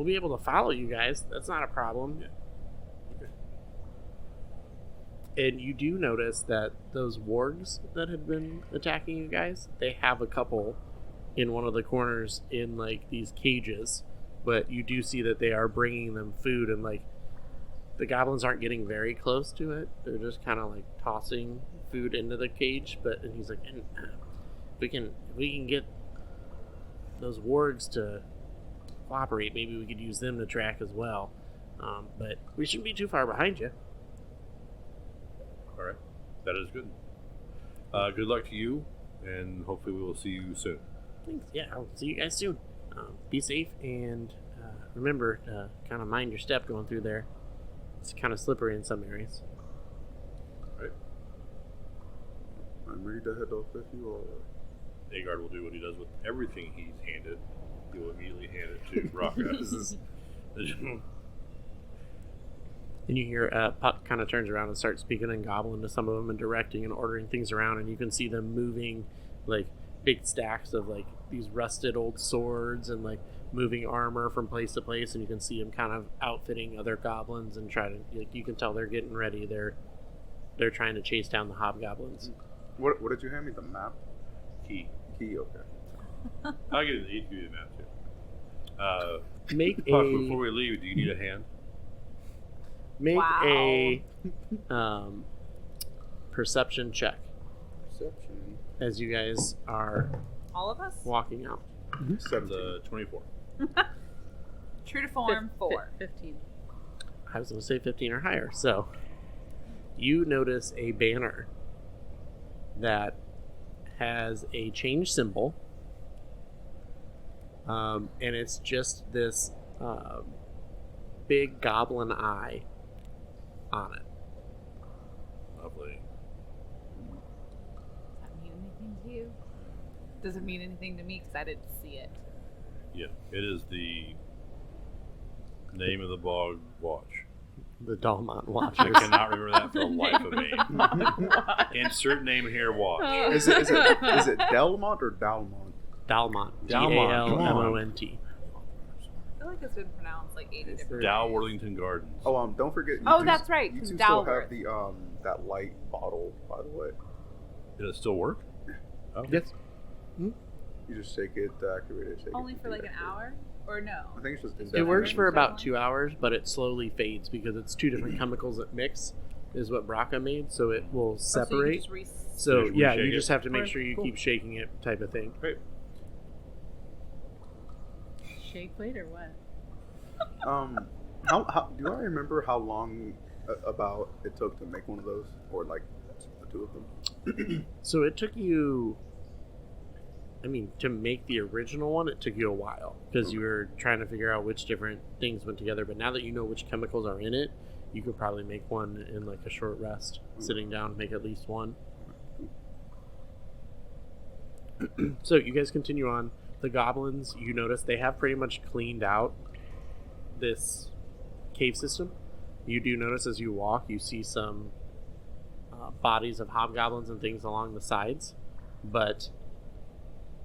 be able to follow you guys. That's not a problem. Yeah. Okay. And you do notice that those wargs that had been attacking you guys, they have a couple in one of the corners in like these cages, but you do see that they are bringing them food, and like the goblins aren't getting very close to it. They're just kind of like tossing food into the cage. And he's like, if we can get those wargs to cooperate, maybe we could use them to track as well. But we shouldn't be too far behind you. All right. That is good. Good luck to you, and hopefully we will see you soon. Thanks. Yeah, I'll see you guys soon. Be safe, and remember to kind of mind your step going through there. It's kind of slippery in some areas. Right. I'm ready to head off if you are. Agard will do what he does with everything he's handed. He will immediately hand it to Raka. And you hear Puck kind of turns around and starts speaking in Goblin to some of them and directing and ordering things around, and you can see them moving like big stacks of like these rusted old swords and like moving armor from place to place, and you can see them kind of outfitting other goblins and try to, like, you can tell they're getting ready. They're trying to chase down the hobgoblins. What did you hand me? The map? Key. Okay. I'll give you the map too. Make Puck, a before we leave, do you need a hand? a perception check Perception. as you guys are All of us? walking out. 17. 24. True to form, 4. 15. I was going to say 15 or higher. So you notice a banner that has a change symbol, and it's just this big goblin eye on it. Lovely. Does that mean anything to you? Does it mean anything to me? Because I didn't see it. Yeah, it is the name of the bog watch. The Dalmont I Watchers. cannot remember that for the life of me. Insert name here, watch. Is it Delmont or Dalmont? Dalmont. Dalmont. Dalmont. I feel like it's been pronounced like 80 different Dow ways. Worthington Gardens. Oh, don't forget. That's right. You two Dow still have the that light bottle, by the way. Did it still work? Oh. Yes. You just shake it, activate it, shake Only it. for like an hour? Or no? I think it's just It indefinite. works for about 2 hours, but it slowly fades because it's two different chemicals that mix, is what Braca made, so it will separate. So, You just yeah, reshake you it? just have to make Alright, sure you cool. keep shaking it, type of thing. Great. Shake weight or what? How do I remember how long about it took to make one of those, or like the two of them? So it took you, to make the original one, it took you a while because you were trying to figure out which different things went together. But now that you know which chemicals are in it, you could probably make one in like a short rest, sitting down, make at least one. So you guys continue on. The goblins, you notice they have pretty much cleaned out this cave system. You do notice as you walk, you see some bodies of hobgoblins and things along the sides, but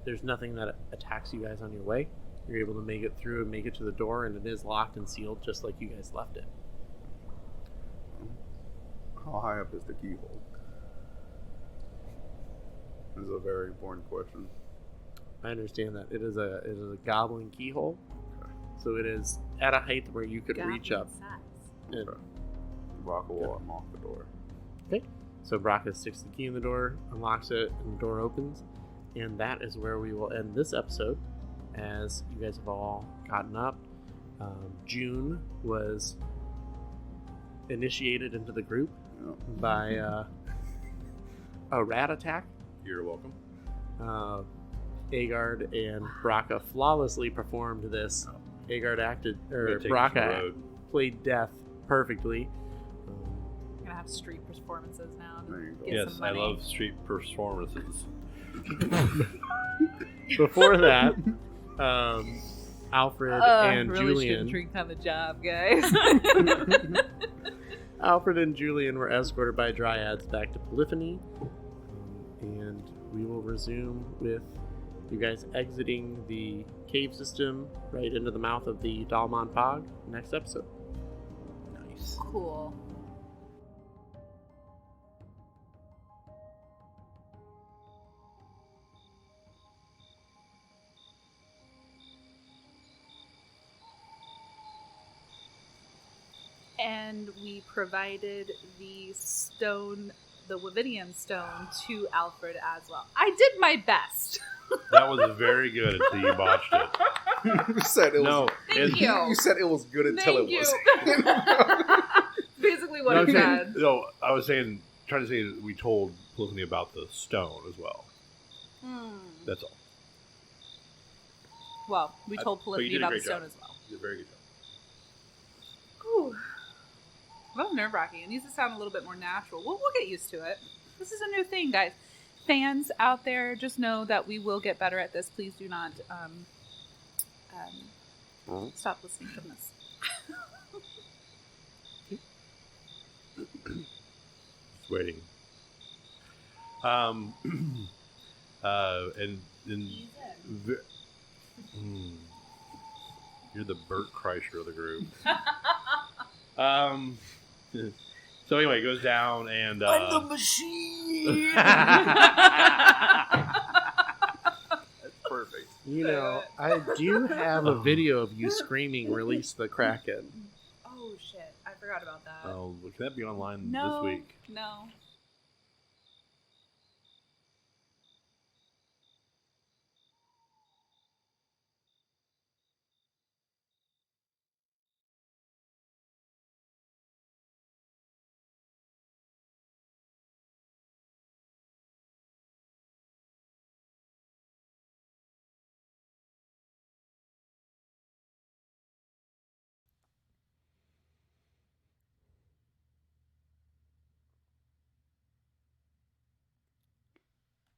there's nothing that attacks you guys on your way. You're able to make it through and make it to the door, and it is locked and sealed just like you guys left it. How high up is the keyhole? This is a very important question. I understand that. It is a goblin keyhole, so it is at a height where you could reach up. And, Rock will unlock the door. okay, so Braca sticks the key in the door, unlocks it, and the door opens. And that is where we will end this episode, as you guys have all gotten up. June was initiated into the group by a rat attack. You're welcome. Agard and Braca flawlessly performed this. Agard acted, or Gonna take us Braca the road. played death perfectly. We're gonna have street performances now. To There you go. get Yes, some I money. love street performances. Before that, Alfred and really Julian. shouldn't drink on the job, guys. Alfred and Julian were escorted by Dryads back to Polyphony, and we will resume with you guys exiting the cave system right into the mouth of the Dalmon Pog next episode. Nice. Cool. And we provided the stone, the Wavidian stone, to Alfred as well. I did my best. That was very good until you botched it. You said it No, was. Thank you. You said it was good until Thank it was. Basically what No, I said. no, I was saying, trying to say that we told Polyphony about the stone as well. That's all. Well, we told But you Polyphony did a about the great stone job. as well. You did a very good job. Whew. A little nerve-wracking. It needs to sound a little bit more natural. We'll get used to it. This is a new thing, guys. Fans out there, just know that we will get better at this. Please do not stop listening from this. Just waiting. And you're the Bert Kreischer of the group. So anyway, it goes down and I'm the machine. That's perfect. You know, I do have a video of you screaming, "Release the Kraken." Oh, shit. I forgot about that. oh, can that be online No. this week? No.